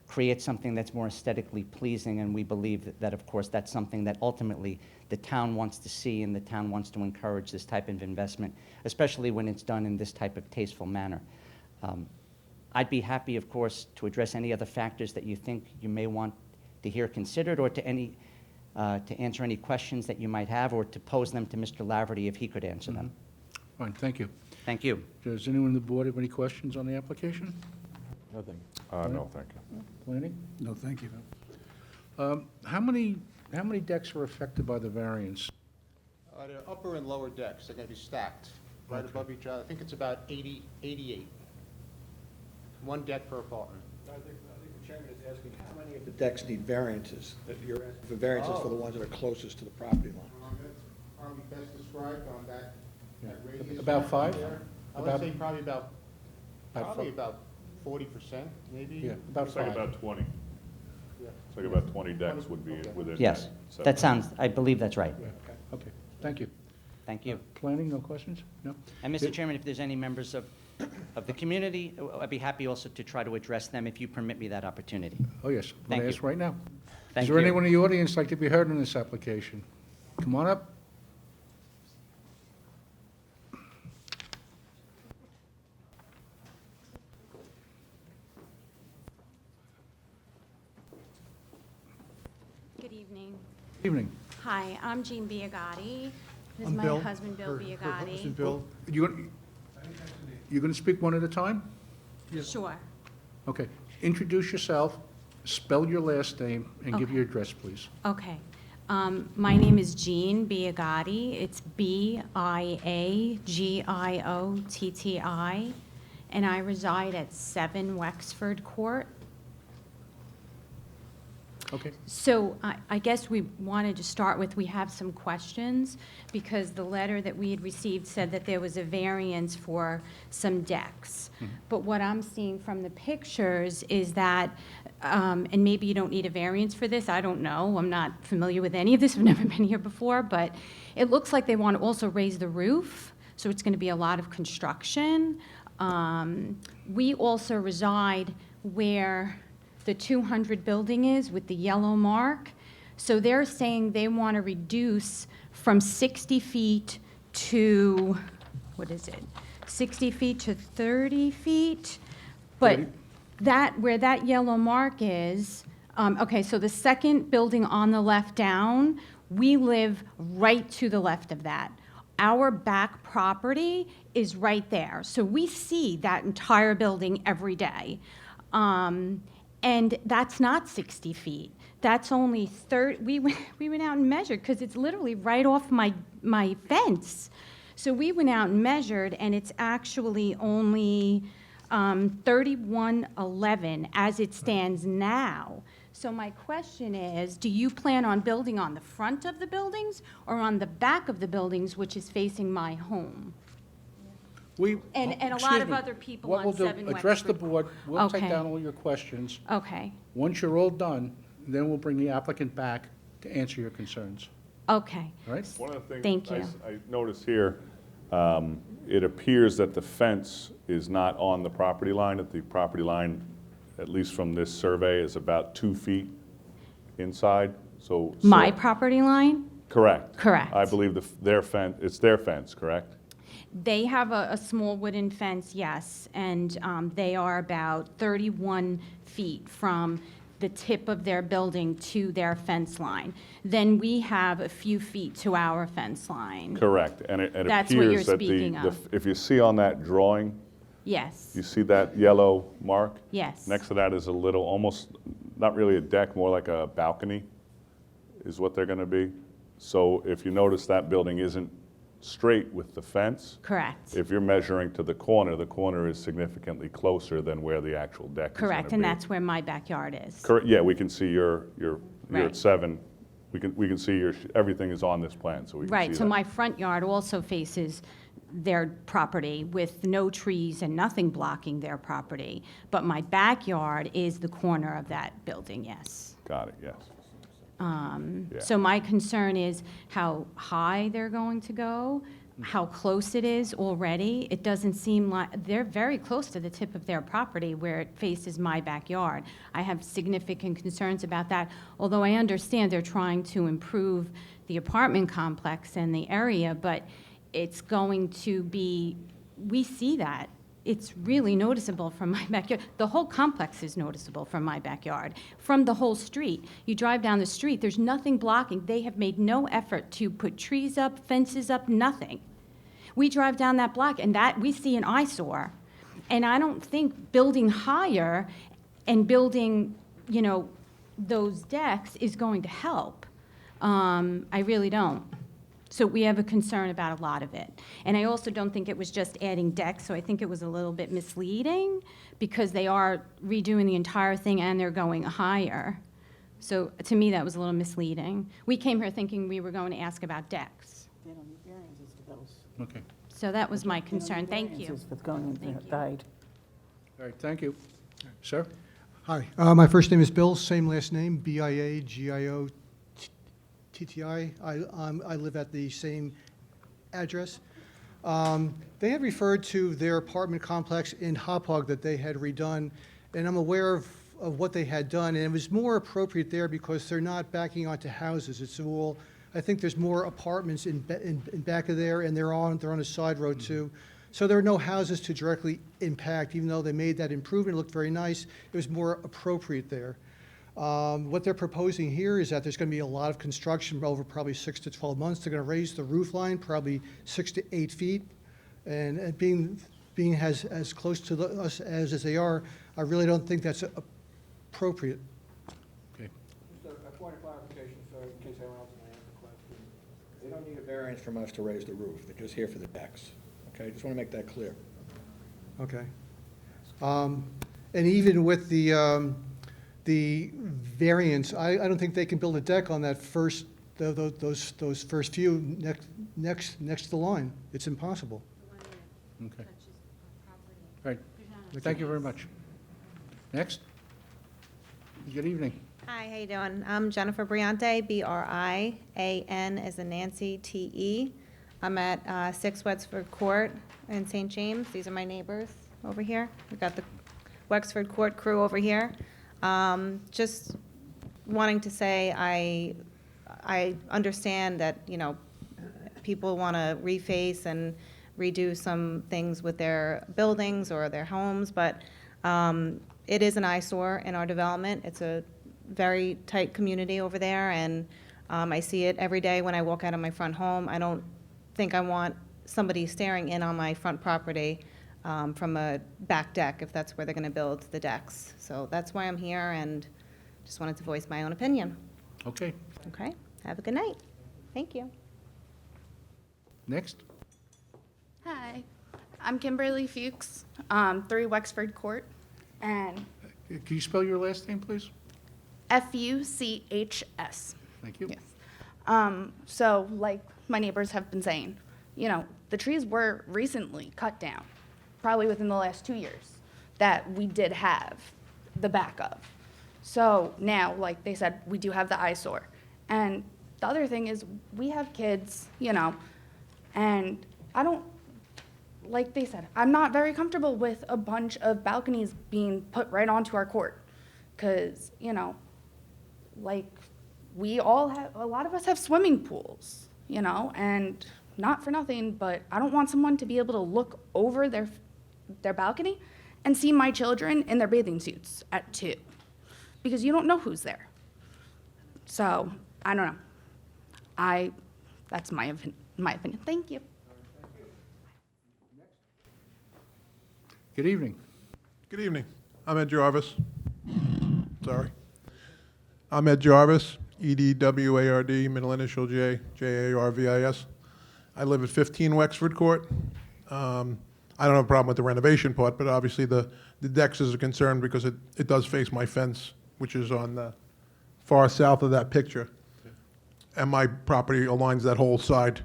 create something that's more aesthetically pleasing, and we believe that, of course, that's something that ultimately the town wants to see and the town wants to encourage this type of investment, especially when it's done in this type of tasteful manner. I'd be happy, of course, to address any other factors that you think you may want to hear considered, or to answer any questions that you might have, or to pose them to Mr. Laverty if he could answer them. Fine, thank you. Thank you. Does anyone on the board have any questions on the application? Nothing. No, thank you. Planning? No, thank you. How many decks are affected by the variance? The upper and lower decks, they're going to be stacked right Okay. above each other. I think it's about 88. One deck per apartment. I think the chairman is asking how many of the decks need variances? That you're asking for variances for the ones that are closest to the property line. That's probably best described on that radius. About map five? there. I About- would say probably about About 40%, maybe. Yeah, about It's like 5. about 20. Yeah. It's like about 20 decks would be Okay. within. Yes, that that sounds, I believe that's right. Yeah, okay, thank you. Thank you. Planning, no questions? No? And Mr. Chairman, if there's any members of the community, I'd be happy also to try to address them if you permit me that opportunity. Oh, yes, I'm Thank going to you. ask right now. Thank Is there you. anyone in the audience like to be heard on this application? Come on up. Good evening. Evening. Hi, I'm Jean Biagotti. This is I'm my Bill. husband, Bill Biagotti. You're going to speak one at a time? Sure. Okay. Introduce yourself, spell your last name, and give Okay. your address, please. Okay. My name is Jean Biagotti. It's Biagiotti, and I reside at 7 Wexford Court. Okay. So I guess we wanted to start with, we have some questions, because the letter that we had received said that there was a variance for some decks. But what I'm seeing from the pictures is that, and maybe you don't need a variance for this, I don't know, I'm not familiar with any of this, I've never been here before, but it looks like they want to also raise the roof, so it's going to be a lot of construction. We also reside where the 200 building is with the yellow mark. So they're saying they want to reduce from 60 feet to, what is it? 60 feet to 30 feet? But that, where that yellow mark is, okay, so the second building on the left down, we live right to the left of that. Our back property is right there. So we see that entire building every day. And that's not 60 feet. That's only 30, we went out and measured, because it's literally right off my fence. So we went out and measured, and it's actually only 3111 as it stands now. So my question is, do you plan on building on the front of the buildings or on the back of the buildings, which is facing my home? And a lot Excuse of me. other people What on we'll do, 7 address the Wexford. board, we'll take Okay. down all your questions. Okay, Once you're all done, then we'll bring the applicant back to answer your concerns. okay. All right? One of the things Thank you. I noticed here, it appears that the fence is not on the property line, that the property line, at least from this survey, is about 2 feet inside, so. My property line? Correct. Correct. I believe their fence, it's their fence, correct? They have a small wooden fence, yes, and they are about 31 feet from the tip of their building to their fence line. Then we have a few feet to our fence line. Correct, and it That's what you're appears that speaking of. if you see on that drawing, Yes, you see that yellow mark? yes. Next to that is a little, almost, not really a deck, more like a balcony, is what they're gonna be. So if you notice, that building isn't straight with the fence. Correct. If you're measuring to the corner is significantly closer than where the actual deck is Correct, gonna and be. that's where my backyard is. Correct, yeah, we can see you're Right. at 7. We can see everything is on this plan, so we can see that. Right, so my front yard also faces their property with no trees and nothing blocking their property. But my backyard is the corner of that building, yes. Got it, yes. Yeah. So my concern is how high they're going to go, how close it is already. It doesn't seem like, they're very close to the tip of their property where it faces my backyard. I have significant concerns about that, although I understand they're trying to improve the apartment complex and the area, but it's going to be, we see that. It's really noticeable from my backyard. The whole complex is noticeable from my backyard, from the whole street. You drive down the street, there's nothing blocking. They have made no effort to put trees up, fences up, nothing. We drive down that block, and that, we see an eyesore. And I don't think building higher and building, you know, those decks is going to help. I really don't. So we have a concern about a lot of it. And I also don't think it was just adding decks, so I think it was a little bit misleading because they are redoing the entire thing and they're going higher. So to me, that was a little misleading. We came here thinking we were going to ask about decks. They don't need variances to those. Okay. So that was my concern. Thank you. Variances with going into Thank you. the height. All right, thank you. Sir? Hi, my first name is Bill, same last name, BIAGIOTTI. I live at the same address. They had referred to their apartment complex in Hauppauge that they had redone, and I'm aware of what they had done, and it was more appropriate there because they're not backing onto houses. It's all, I think there's more apartments in back of there, and they're on a side road too. So there are no houses to directly impact, even though they made that improvement, it looked very nice. It was more appropriate there. What they're proposing here is that there's going to be a lot of construction over probably 6 to 12 months. They're going to raise the roof line probably 6 to 8 feet. And being as close to us as they are, I really don't think that's appropriate. Okay. Just a point of clarification, so in case anyone else may ask a question. They don't need a variance from us to raise the roof. They're just here for the decks. Okay, just want to make that clear. Okay. And even with the variance, I don't think they can build a deck on that first, those first few next to the line. It's impossible. Okay. All right, thank you very much. Next? Good evening. Hi, how you doing? I'm Jennifer Briante, B-R-I-A-N as in Nancy, T-E. I'm at 6 Wexford Court in St. James. These are my neighbors over here. We've got the Wexford Court crew over here. Just wanting to say I understand that, you know, people want to reface and redo some things with their buildings or their homes, but it is an eyesore in our development. It's a very tight community over there, and I see it every day when I walk out of my front home. I don't think I want somebody staring in on my front property from a back deck if that's where they're going to build the decks. So that's why I'm here, and just wanted to voice my own opinion. Okay. Okay? Have a good night. Thank you. Next? Hi, I'm Kimberly Fuchs, 3 Wexford Court, and Can you spell your last name, please? Fuchs. Thank you. Yes. So, like my neighbors have been saying, you know, the trees were recently cut down, probably within the last 2 years, that we did have the back of. So now, like they said, we do have the eyesore. And the other thing is, we have kids, you know, and I don't, like they said, I'm not very comfortable with a bunch of balconies being put right onto our court. Because, you know, like, we all have, a lot of us have swimming pools, you know, and not for nothing, but I don't want someone to be able to look over their balcony and see my children in their bathing suits at 2, because you don't know who's there. So, I don't know. That's my opinion. Thank you. Good evening. Good evening. I'm Ed Jarvis. Sorry. I'm Ed Jarvis, EDWARD, middle initial J, JARVIS. I live at 15 Wexford Court. I don't have a problem with the renovation part, but obviously the decks is a concern because it does face my fence, which is on the far south of that picture. And my property aligns that whole side,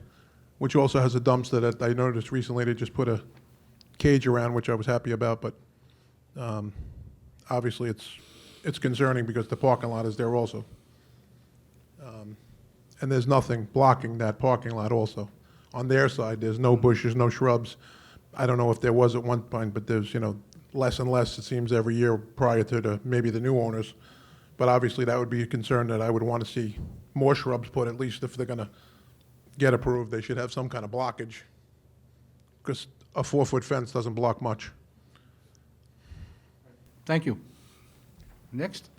which also has a dumpster that I noticed recently they just put a cage around, which I was happy about, but obviously it's concerning because the parking lot is there also. And there's nothing blocking that parking lot also. On their side, there's no bushes, no shrubs. I don't know if there was at one point, but there's, less and less, it seems, every year prior to maybe the new owners. But obviously, that would be a concern that I would want to see more shrubs put, at least if they're going to get approved, they should have some kind of blockage, because a 4-foot fence doesn't block much. Thank you. Next.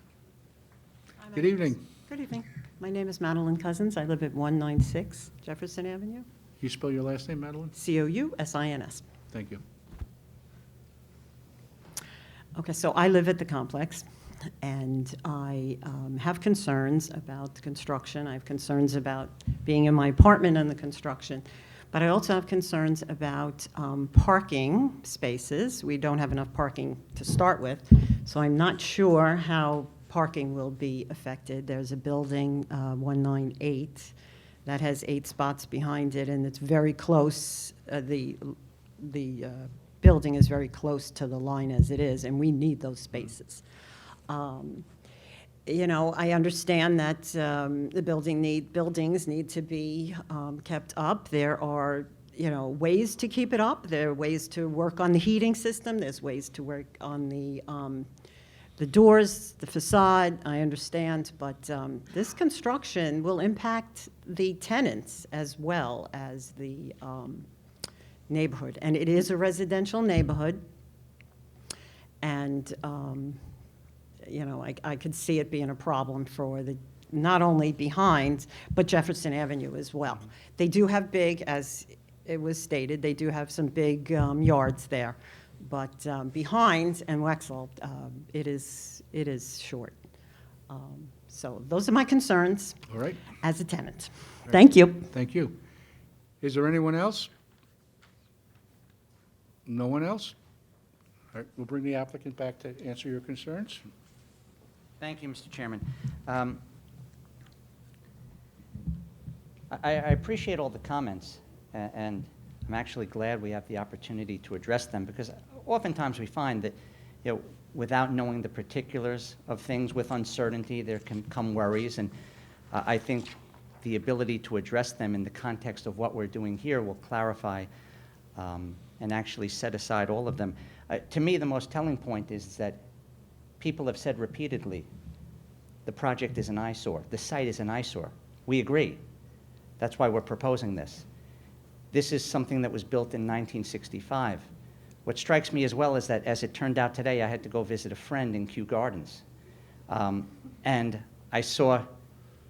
Good evening. Good evening. My name is Madeline Cousins. I live at 196 Jefferson Avenue. You spell your last name, Madeline? Cousins. Thank you. Okay, so I live at the complex, and I have concerns about the construction. I have concerns about being in my apartment and the construction. But I also have concerns about parking spaces. We don't have enough parking to start with, so I'm not sure how parking will be affected. There's a building, 198, that has 8 spots behind it, and it's very close. The building is very close to the line as it is, and we need those spaces. I understand that the buildings need to be kept up. There are, ways to keep it up. There are ways to work on the heating system. There's ways to work on the doors, the facade. I understand, but this construction will impact the tenants as well as the neighborhood. And it is a residential neighborhood, and I could see it being a problem for not only behind, but Jefferson Avenue as well. They do have big, as it was stated, they do have some big yards there, but behind and Wexel, it is short. So those are my concerns. All right. As a tenant. Thank you. Thank you. Is there anyone else? No one else? All right, we'll bring the applicant back to answer your concerns. Thank you, Mr. Chairman. I appreciate all the comments, and I'm actually glad we have the opportunity to address them, because oftentimes we find that, without knowing the particulars of things, with uncertainty, there can come worries, and I think the ability to address them in the context of what we're doing here will clarify and actually set aside all of them. To me, the most telling point is that people have said repeatedly, the project is an eyesore, the site is an eyesore. We agree. That's why we're proposing this. This is something that was built in 1965. What strikes me as well is that, as it turned out today, I had to go visit a friend in Kew Gardens. And I saw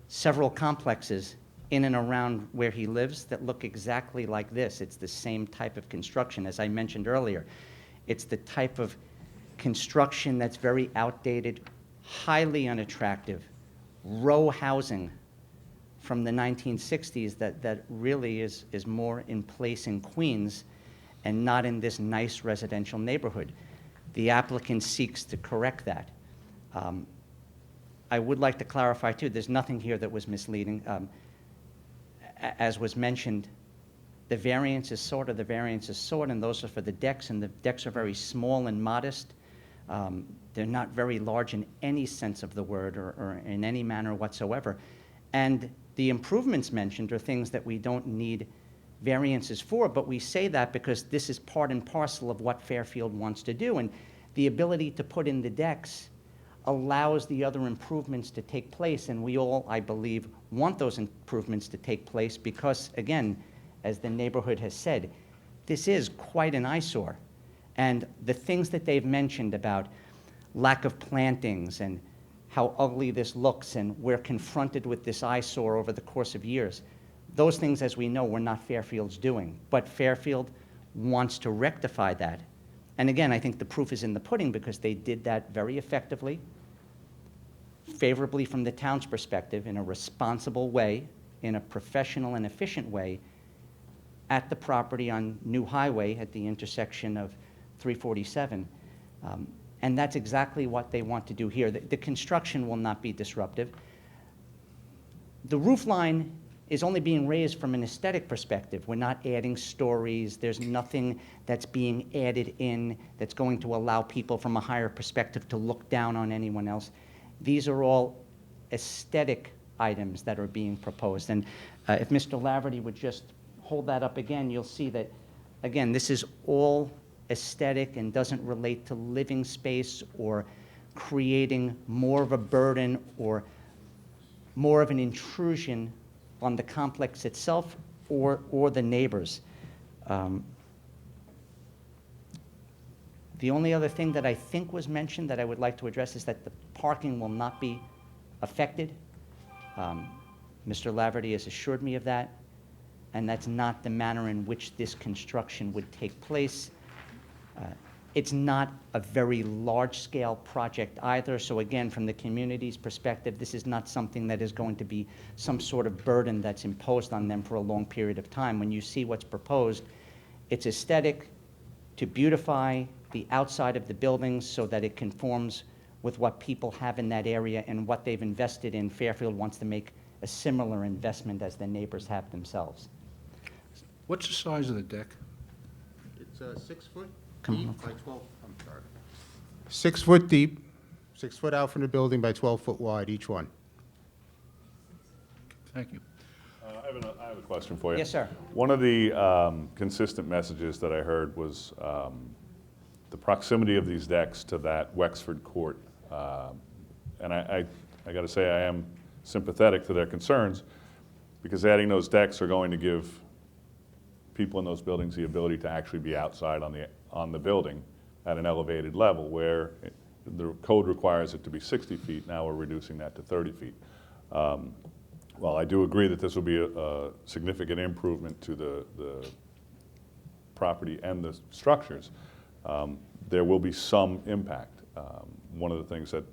several complexes in and around where he lives that look exactly like this. It's the same type of construction. As I mentioned earlier, it's the type of construction that's very outdated, highly unattractive, row housing from the 1960s that really is more in place in Queens and not in this nice residential neighborhood. The applicant seeks to correct that. I would like to clarify, too, there's nothing here that was misleading. As was mentioned, the variance is sort, and those are for the decks, and the decks are very small and modest. They're not very large in any sense of the word or in any manner whatsoever. And the improvements mentioned are things that we don't need variances for, but we say that because this is part and parcel of what Fairfield wants to do. And the ability to put in the decks allows the other improvements to take place, and we all, I believe, want those improvements to take place because, again, as the neighborhood has said, this is quite an eyesore. And the things that they've mentioned about lack of plantings and how ugly this looks, and we're confronted with this eyesore over the course of years, those things, as we know, were not Fairfield's doing. But Fairfield wants to rectify that. And again, I think the proof is in the pudding because they did that very effectively, favorably from the town's perspective, in a responsible way, in a professional and efficient way, at the property on New Highway at the intersection of 347. And that's exactly what they want to do here. The construction will not be disruptive. The roof line is only being raised from an aesthetic perspective. We're not adding stories. There's nothing that's being added in that's going to allow people from a higher perspective to look down on anyone else. These are all aesthetic items that are being proposed. And if Mr. Laverty would just hold that up again, you'll see that, again, this is all aesthetic and doesn't relate to living space or creating more of a burden or more of an intrusion on the complex itself or the neighbors. The only other thing that I think was mentioned that I would like to address is that the parking will not be affected. Mr. Laverty has assured me of that, and that's not the manner in which this construction would take place. It's not a very large-scale project either, so again, from the community's perspective, this is not something that is going to be some sort of burden that's imposed on them for a long period of time. When you see what's proposed, it's aesthetic to beautify the outside of the buildings so that it conforms with what people have in that area and what they've invested in. Fairfield wants to make a similar investment as the neighbors have themselves. What's the size of the deck? It's 6 foot Come deep on. by 12, I'm sorry. 6 foot deep, 6 foot out from the building by 12 foot wide, each one. Thank you. I have a question for you. Yes, sir. One of the consistent messages that I heard was the proximity of these decks to that Wexford court. And I got to say, I am sympathetic to their concerns, because adding those decks are going to give people in those buildings the ability to actually be outside on the building at an elevated level, where the code requires it to be 60 feet. Now we're reducing that to 30 feet. Well, I do agree that this will be a significant improvement to the property and the structures. There will be some impact. One of the things that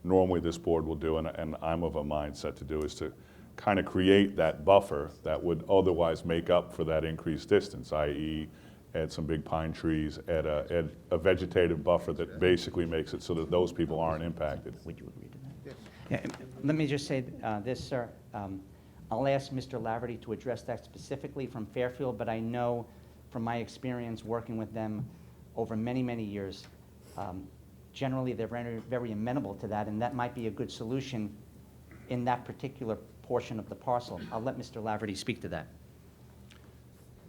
normally this board will do, and I'm of a mindset to do, is to kind of create that buffer that would otherwise make up for that increased distance, i.e. add some big pine trees, add a vegetative buffer that basically makes it so that those people aren't impacted. Would you agree to that? Yes. Yeah, let me just say this, sir. I'll ask Mr. Laverty to address that specifically from Fairfield, but I know from my experience working with them over many, many years, generally they're very, very amenable to that, and that might be a good solution in that particular portion of the parcel. I'll let Mr. Laverty speak to that.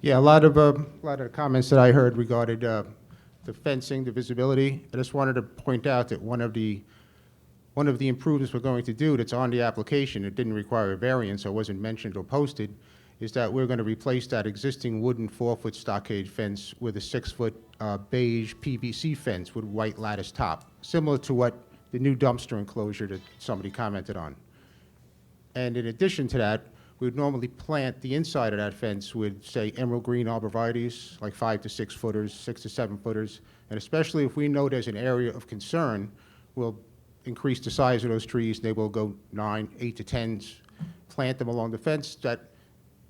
Yeah, a lot of the comments that I heard regarded the fencing, the visibility. I just wanted to point out that one of the improvements we're going to do that's on the application, it didn't require a variance, so it wasn't mentioned or posted, is that we're going to replace that existing wooden 4-foot stockade fence with a 6-foot beige PVC fence with white lattice top, similar to what the new dumpster enclosure that somebody commented on. And in addition to that, we would normally plant the inside of that fence with, say, emerald green arborvitaes, like 5 to 6 footers, 6 to 7 footers. And especially if we know there's an area of concern, we'll increase the size of those trees. They will go 9, 8 to 10s, plant them along the fence. That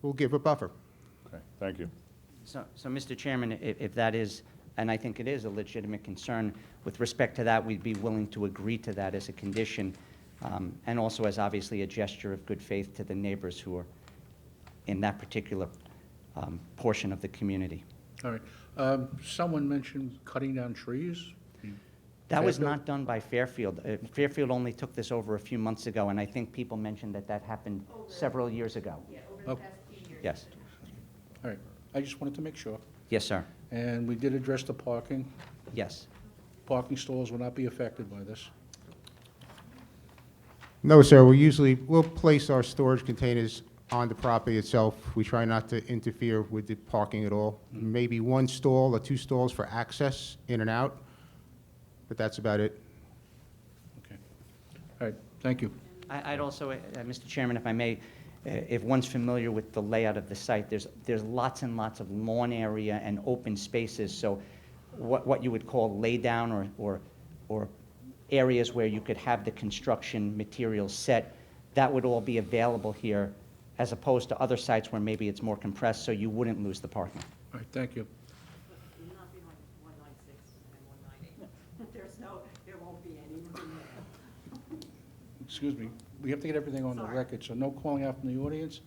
will give a buffer. Okay, thank you. So Mr. Chairman, if that is, and I think it is a legitimate concern, with respect to that, we'd be willing to agree to that as a condition, and also as obviously a gesture of good faith to the neighbors who are in that particular portion of the community. All right. Someone mentioned cutting down trees. That was Fairfield? not done by Fairfield. Fairfield only took this over a few months ago, and I think people mentioned that that happened several years ago. Yeah, over Oh. the past few years. Yes. All right. I just wanted to make sure. Yes, sir. And we did address the parking. Yes. Parking stalls will not be affected by this. No, sir, we'll place our storage containers on the property itself. We try not to interfere with the parking at all. Maybe 1 stall or 2 stalls for access in and out, but that's about it. Okay. All right. Thank you. I'd also, Mr. Chairman, if I may, if one's familiar with the layout of the site, there's lots and lots of lawn area and open spaces. So what you would call laydown or areas where you could have the construction materials set, that would all be available here as opposed to other sites where maybe it's more compressed, so you wouldn't lose the parking. All right, thank you. Not behind 196 and 198. There won't be any room there. Excuse me, we have to get everything on the record, so no calling out from the audience.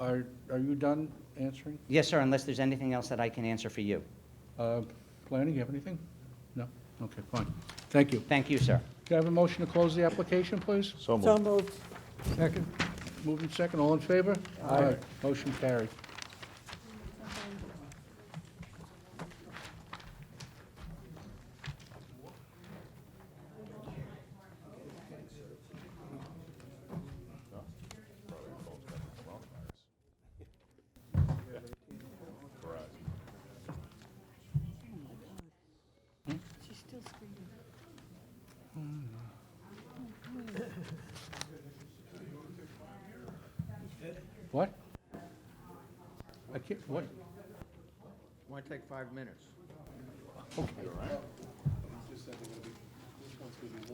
Are you done answering? Yes, sir, unless there's anything else that I can answer for you. Planning, you have anything? No? Okay, fine. Thank you. Thank you, sir. Can I have a motion to close the application, please? So moved. moved. Second. Moved and second, all in favor? Aye. Motion carried. What? I can't, what? Might take 5 minutes. Okay.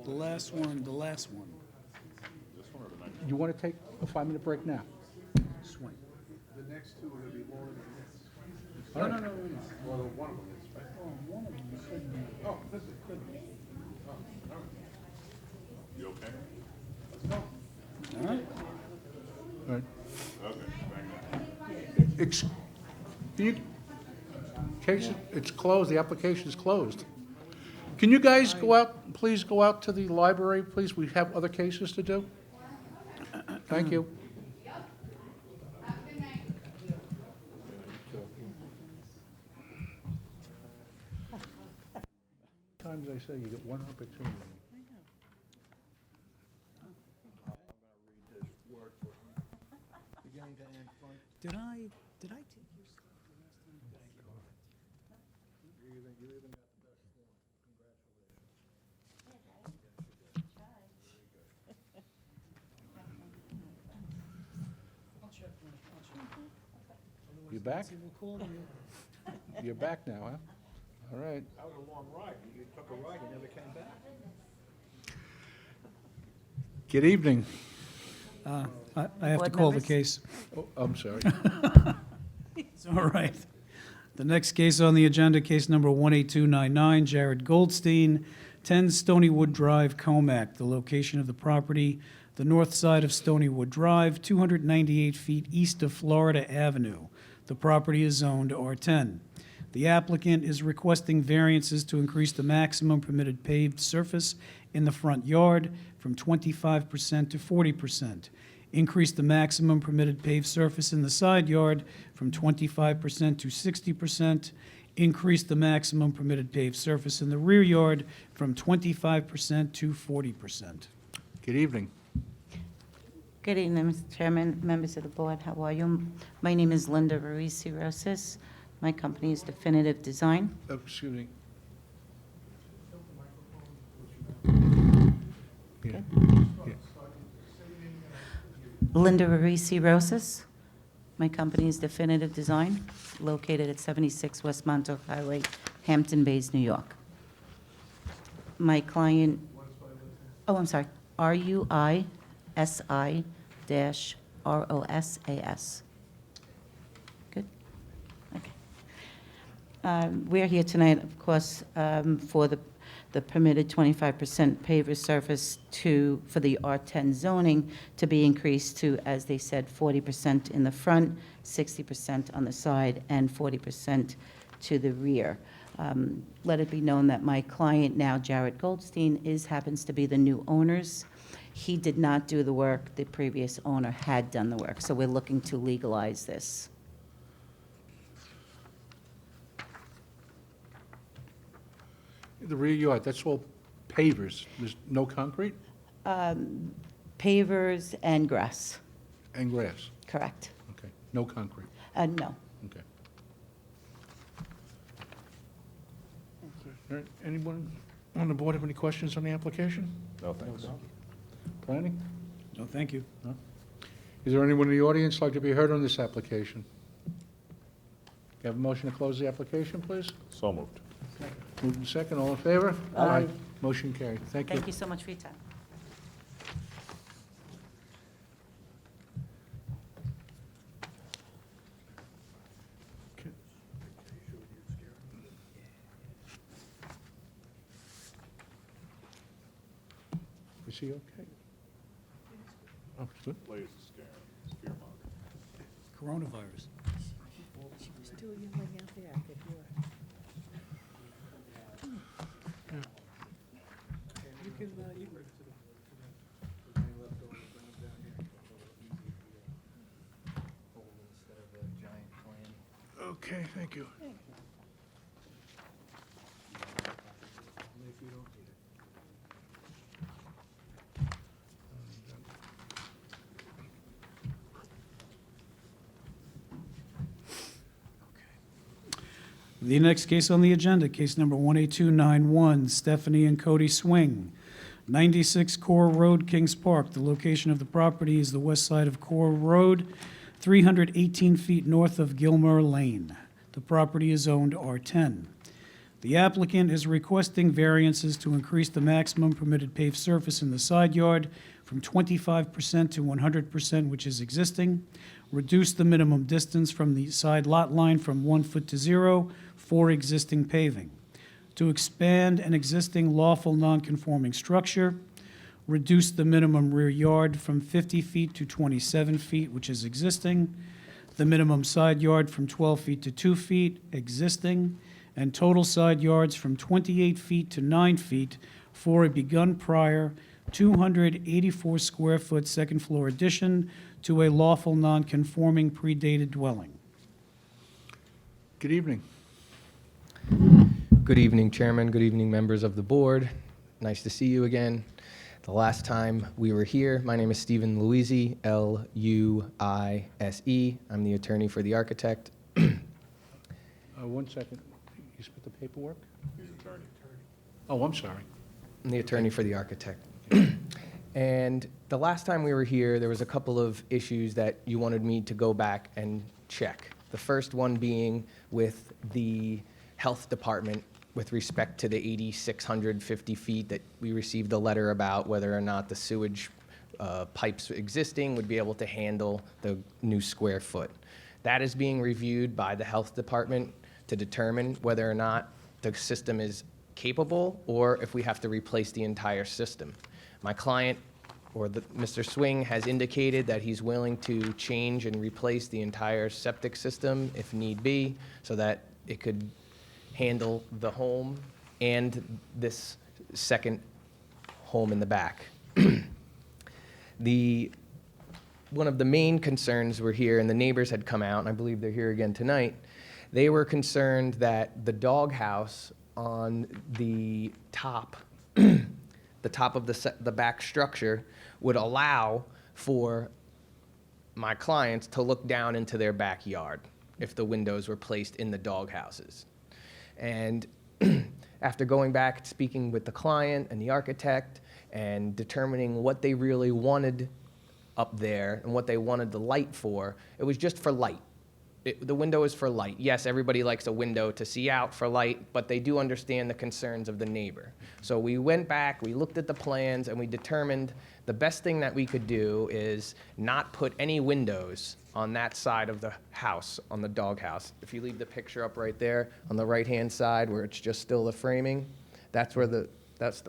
The last one. You want to take a 5-minute break now? Swing. The next two are going to be longer than this. No. Well, one of them is, right? Oh, this is good. Oh, all right. You okay? Let's go. All right. All right. Okay, bang that. Case, it's closed, the application is closed. Can you guys go out, please go out to the library, please? We have other cases to do. Thank you. Times I say you get one opportunity. Did I take your? You back? You're back now, huh? All right. That was a long ride. You took a ride, you never came back. Good evening. I have to Board call the members? case. Oh, I'm sorry. It's all right. The next case on the agenda, case number 18299, Jared Goldstein, 10 Stonywood Drive, Comac. The location of the property, the north side of Stonywood Drive, 298 feet east of Florida Avenue. The property is zoned R10. The applicant is requesting variances to increase the maximum permitted paved surface in the front yard from 25% to 40%. Increase the maximum permitted paved surface in the side yard from 25% to 60%. Increase the maximum permitted paved surface in the rear yard from 25% to 40%. Good evening. Good evening, Mr. Chairman, members of the board. How are you? My name is Linda Ruiz-Rosas. My company is Definitive Design. Excuse me. Yeah. Yeah. Linda Ruiz-Rosas. My company is Definitive Design, located at 76 West Montauk Highway, Hampton Bays, New York. My client, oh, I'm sorry, RUISI-ROSAS. Good? Okay. We're here tonight, of course, for the permitted 25% paver surface for the R10 zoning to be increased to, as they said, 40% in the front, 60% on the side, and 40% to the rear. Let it be known that my client now, Jared Goldstein, happens to be the new owners. He did not do the work. The previous owner had done the work. So we're looking to legalize this. The rear yard, that's all pavers. There's no concrete Pavers and grass, and grass. correct? Okay. No concrete. No. Okay. All right. Anyone on the board have any questions on the application? No, thanks. Planning? No, thank you. No? Is there anyone in the audience like to be heard on this application? Can I have a motion to close the application, please? So moved. Moved and second, all in favor? Aye. Motion carried. Thank you. Thank you so much for your time. Is he okay? Oh, it's good. Blaze is scary. It's fear-mongering. Coronavirus. Okay, thank you. The next case on the agenda, case number 18291, Stephanie and Cody Swing, 96 Core Road, Kings Park. The location of the property is the west side of Core Road, 318 feet north of Gilmer Lane. The property is zoned R10. The applicant is requesting variances to increase the maximum permitted paved surface in the side yard from 25% to 100%, which is existing, reduce the minimum distance from the side lot line from 1 foot to 0 for existing paving, to expand an existing lawful nonconforming structure, reduce the minimum rear yard from 50 feet to 27 feet, which is existing, the minimum side yard from 12 feet to 2 feet, existing, and total side yards from 28 feet to 9 feet for a begun prior 284 square foot second floor addition to a lawful nonconforming predated dwelling. Good evening. Good evening, Chairman. Good evening, members of the board. Nice to see you again. The last time we were here, my name is Stephen Luisi, L-U-I-S-E. I'm the attorney for the architect. 1 second. You split the paperwork? Oh, I'm sorry. I'm the attorney for the architect. And the last time we were here, there was a couple of issues that you wanted me to go back and check. The first one being with the health department with respect to the 8,650 feet that we received a letter about whether or not the sewage pipes existing would be able to handle the new square foot. That is being reviewed by the health department to determine whether or not the system is capable or if we have to replace the entire system. My client, or Mr. Swing, has indicated that he's willing to change and replace the entire septic system if need be, so that it could handle the home and this second home in the back. One of the main concerns were here, and the neighbors had come out, and I believe they're here again tonight. They were concerned that the doghouse on the top, the top of the back structure, would allow for my clients to look down into their backyard if the windows were placed in the doghouses. And after going back, speaking with the client and the architect, and determining what they really wanted up there and what they wanted the light for, it was just for light. The window is for light. Yes, everybody likes a window to see out for light, but they do understand the concerns of the neighbor. So we went back, we looked at the plans, and we determined the best thing that we could do is not put any windows on that side of the house, on the doghouse. If you leave the picture up right there on the right-hand side where it's just still the framing, that's the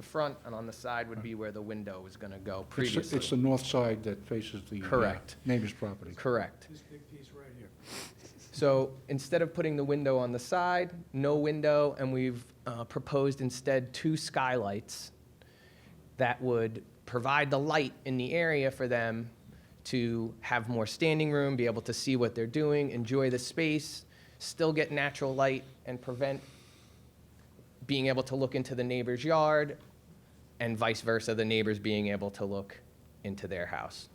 front, and on the side would be where the window was going to go previously. It's the north side that faces the Correct. neighbor's property. Correct. This big piece right here. So instead of putting the window on the side, no window, and we've proposed instead 2 skylights that would provide the light in the area for them to have more standing room, be able to see what they're doing, enjoy the space, still get natural light, and prevent being able to look into the neighbor's yard, and vice versa, the neighbors being able to look into their house.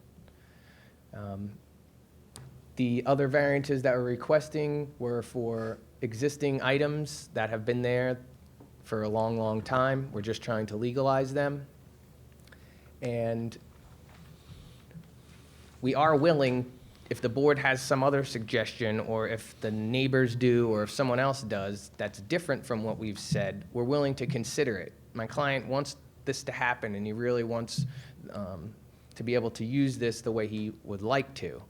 The other variances that we're requesting were for existing items that have been there for a long, long time. We're just trying to legalize them. And we are willing, if the board has some other suggestion, or if the neighbors do, or if someone else does, that's different from what we've said, we're willing to consider it. My client wants this to happen, and he really wants to be able to use this the way he would like to.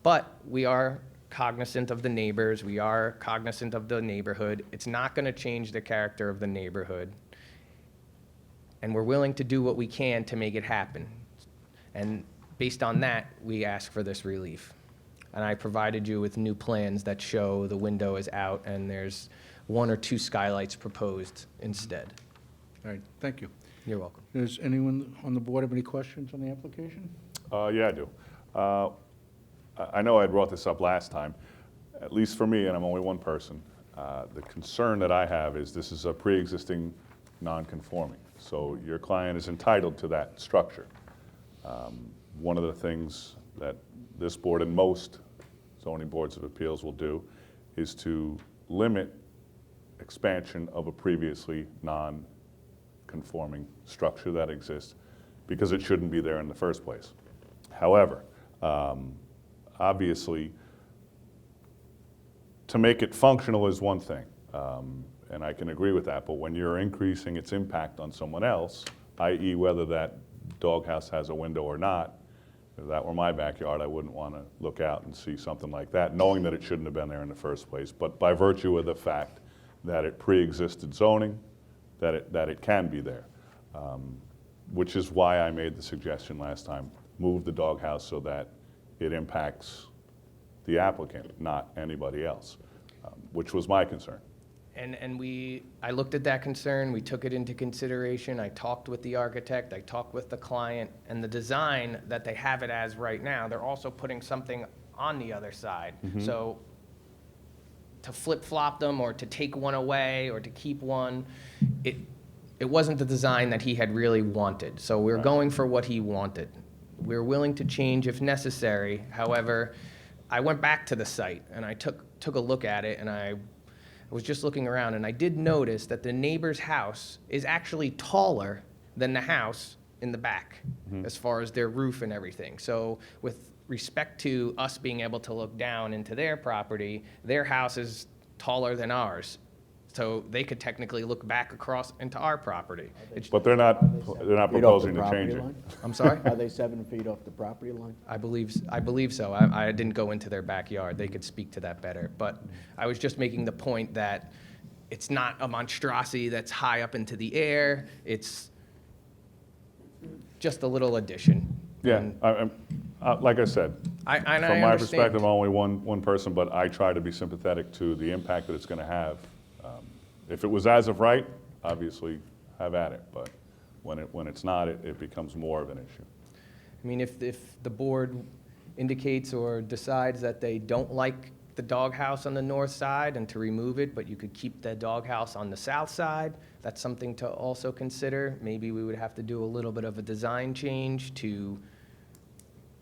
But we are cognizant of the neighbors. We are cognizant of the neighborhood. It's not going to change the character of the neighborhood. and we're willing to do what we can to make it happen. And based on that, we ask for this relief. And I provided you with new plans that show the window is out and there's 1 or 2 skylights proposed instead. All right, thank you. You're welcome. Does anyone on the board have any questions on the application? Yeah, I do. I know I brought this up last time, at least for me, and I'm only one person. The concern that I have is this is a pre-existing non-conforming, so your client is entitled to that structure. One of the things that this board and most zoning boards of appeals will do is to limit expansion of a previously non-conforming structure that exists because it shouldn't be there in the first place. However, obviously, to make it functional is one thing, and I can agree with that, but when you're increasing its impact on someone else, i.e. whether that doghouse has a window or not, if that were my backyard, I wouldn't want to look out and see something like that, knowing that it shouldn't have been there in the first place. But by virtue of the fact that it pre-existed zoning, that it can be there, which is why I made the suggestion last time, move the doghouse so that it impacts the applicant, not anybody else, which was my concern. And I looked at that concern, we took it into consideration, I talked with the architect, I talked with the client, and the design that they have it as right now, they're also putting something on the other side. So to flip-flop them, or to take one away, or to keep one, it wasn't the design that he had really wanted. So we're going for what he wanted. We're willing to change if necessary. However, I went back to the site, and I took a look at it, and I was just looking around, and I did notice that the neighbor's house is actually taller than the house in the back, as far as their roof and everything. So with respect to us being able to look down into their property, their house is taller than ours. So they could technically look back across into our property. But they're not proposing to change it. I'm sorry? Are they 7 feet off the property line? I believe so. I didn't go into their backyard. They could speak to that better. But I was just making the point that it's not a monstrosity that's high up into the air. It's just a little addition. Yeah, like I said, I from my understand. perspective, I'm only one person, but I try to be sympathetic to the impact that it's going to have. If it was as of right, obviously have at it, but when it's not, it becomes more of an issue. I mean, if the board indicates or decides that they don't like the doghouse on the north side and to remove it, but you could keep the doghouse on the south side, that's something to also consider. Maybe we would have to do a little bit of a design change to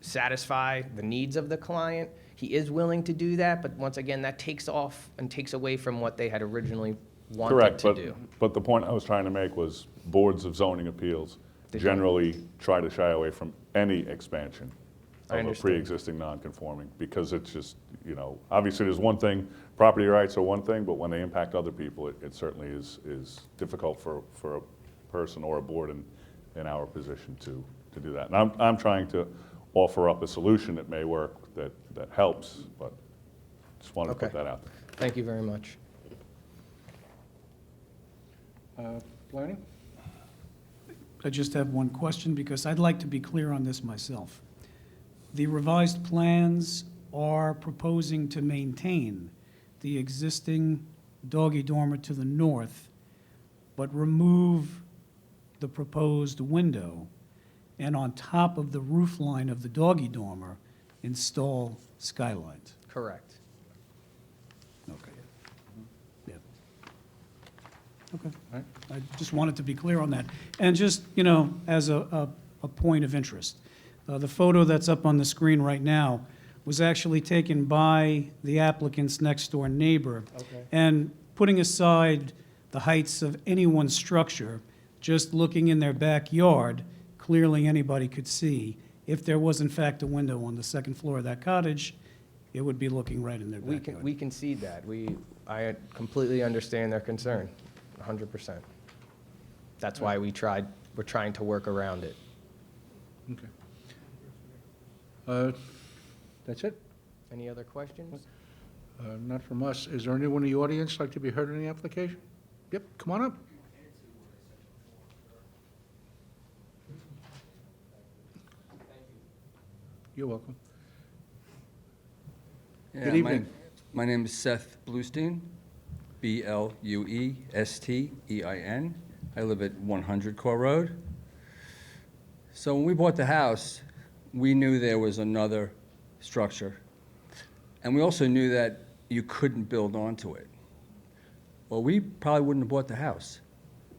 satisfy the needs of the client. He is willing to do that, but once again, that takes off and takes away from what they had originally wanted Correct, to do. but the point I was trying to make was boards of zoning appeals generally try to shy away from any expansion I of a understand. pre-existing non-conforming, because it's just, obviously there's one thing, property rights are one thing, but when they impact other people, it certainly is difficult for a person or a board in our position to do that. And I'm trying to offer up a solution that may work, that helps, but just wanted to put that out there. Thank you very much. Planning? I just have one question, because I'd like to be clear on this myself. The revised plans are proposing to maintain the existing doggy dormer to the north, but remove the proposed window, and on top of the roof line of the doggy dormer, install skylights. Correct. Okay. Yeah. Okay. I just wanted to be clear on that. And just, as a point of interest, the photo that's up on the screen right now was actually taken by the applicant's next-door neighbor. Okay. And putting aside the heights of anyone's structure, just looking in their backyard, clearly anybody could see. If there was in fact a window on the second floor of that cottage, it would be looking right in their backyard. We concede that. I completely understand their concern, 100%. That's why we're trying to work around it. Okay. That's it? Any other questions? Not from us. Is there anyone in the audience like to be heard in the application? Yep, come on up. You're welcome. Yeah, Good evening. My name is Seth Bluestein, Bluestein. I live at 100 Core Road. So when we bought the house, we knew there was another structure. And we also knew that you couldn't build onto it. Well, we probably wouldn't have bought the house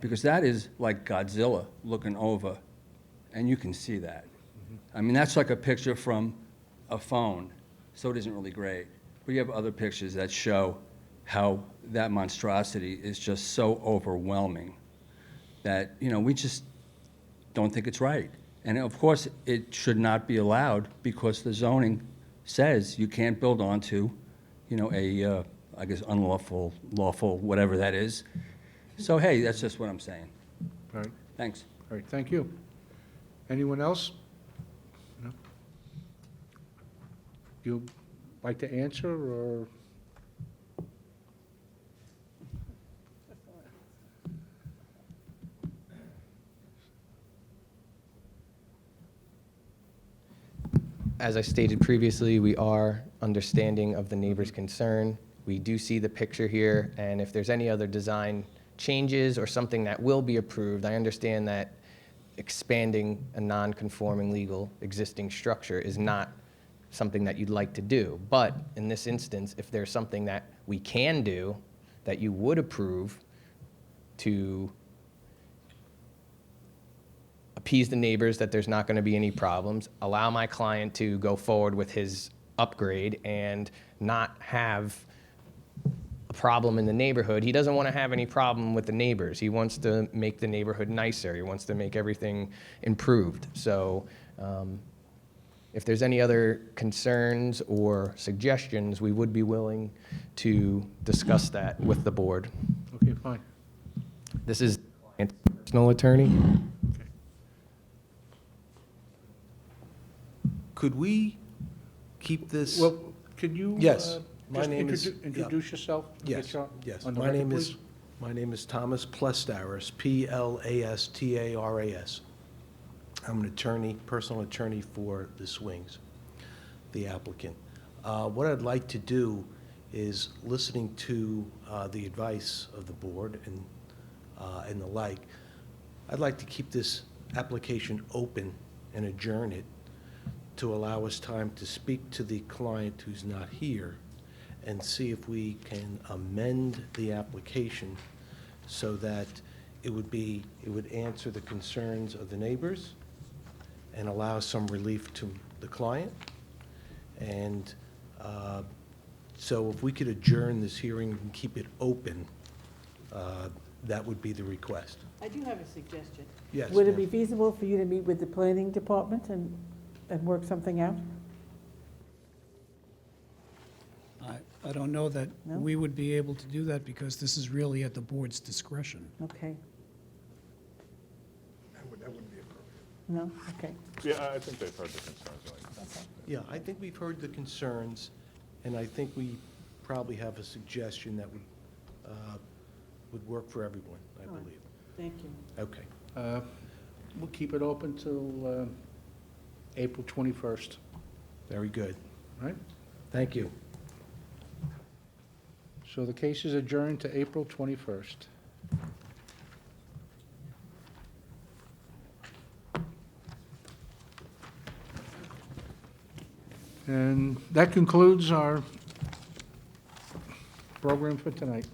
because that is like Godzilla looking over, and you can see that. I mean, that's like a picture from a phone, so it isn't really great. But you have other pictures that show how that monstrosity is just so overwhelming that, you know, we just don't think it's right. And of course, it should not be allowed because the zoning says you can't build onto, you know, a, I guess, unlawful, lawful, whatever that is. So, hey, that's just what I'm saying. All right, Thanks. all right, thank you. Anyone else? No? You'd like to answer, or? As I stated previously, we are understanding of the neighbor's concern. We do see the picture here, and if there's any other design changes or something that will be approved, I understand that expanding a non-conforming legal existing structure is not something that you'd like to do. But in this instance, if there's something that we can do that you would approve to appease the neighbors that there's not going to be any problems, allow my client to go forward with his upgrade and not have a problem in the neighborhood. He doesn't want to have any problem with the neighbors. He wants to make the neighborhood nicer. He wants to make everything improved. So if there's any other concerns or suggestions, we would be willing to discuss that with the board. Okay, fine. This is my personal attorney. Could we keep this? Well, could you? Yes, my just name is. Introduce yourself? Yes, Get you yes. on the My record, name is, please. my name is Thomas Plastaris, Plastaras. I'm an attorney, personal attorney for the Swings, the applicant. What I'd like to do is, listening to the advice of the board and the like, I'd like to keep this application open and adjourn it to allow us time to speak to the client who's not here and see if we can amend the application so that it would answer the concerns of the neighbors and allow some relief to the client. And so if we could adjourn this hearing and keep it open, that would be the request. I do have a suggestion. Yes, Would it be ma'am. feasible for you to meet with the planning department and work something out? I don't know that No? we would be able to do that because this is really at the board's discretion. Okay. That wouldn't be appropriate. No? Okay. Yeah, I think they've heard the concerns. Yeah, I think we've heard the concerns, and I think we probably have a suggestion that would work for everyone, I All right. believe. Thank you. Okay. We'll keep it open till April 21st, Very good. right? Thank you. So the case is adjourned to April 21st. And that concludes our program for tonight.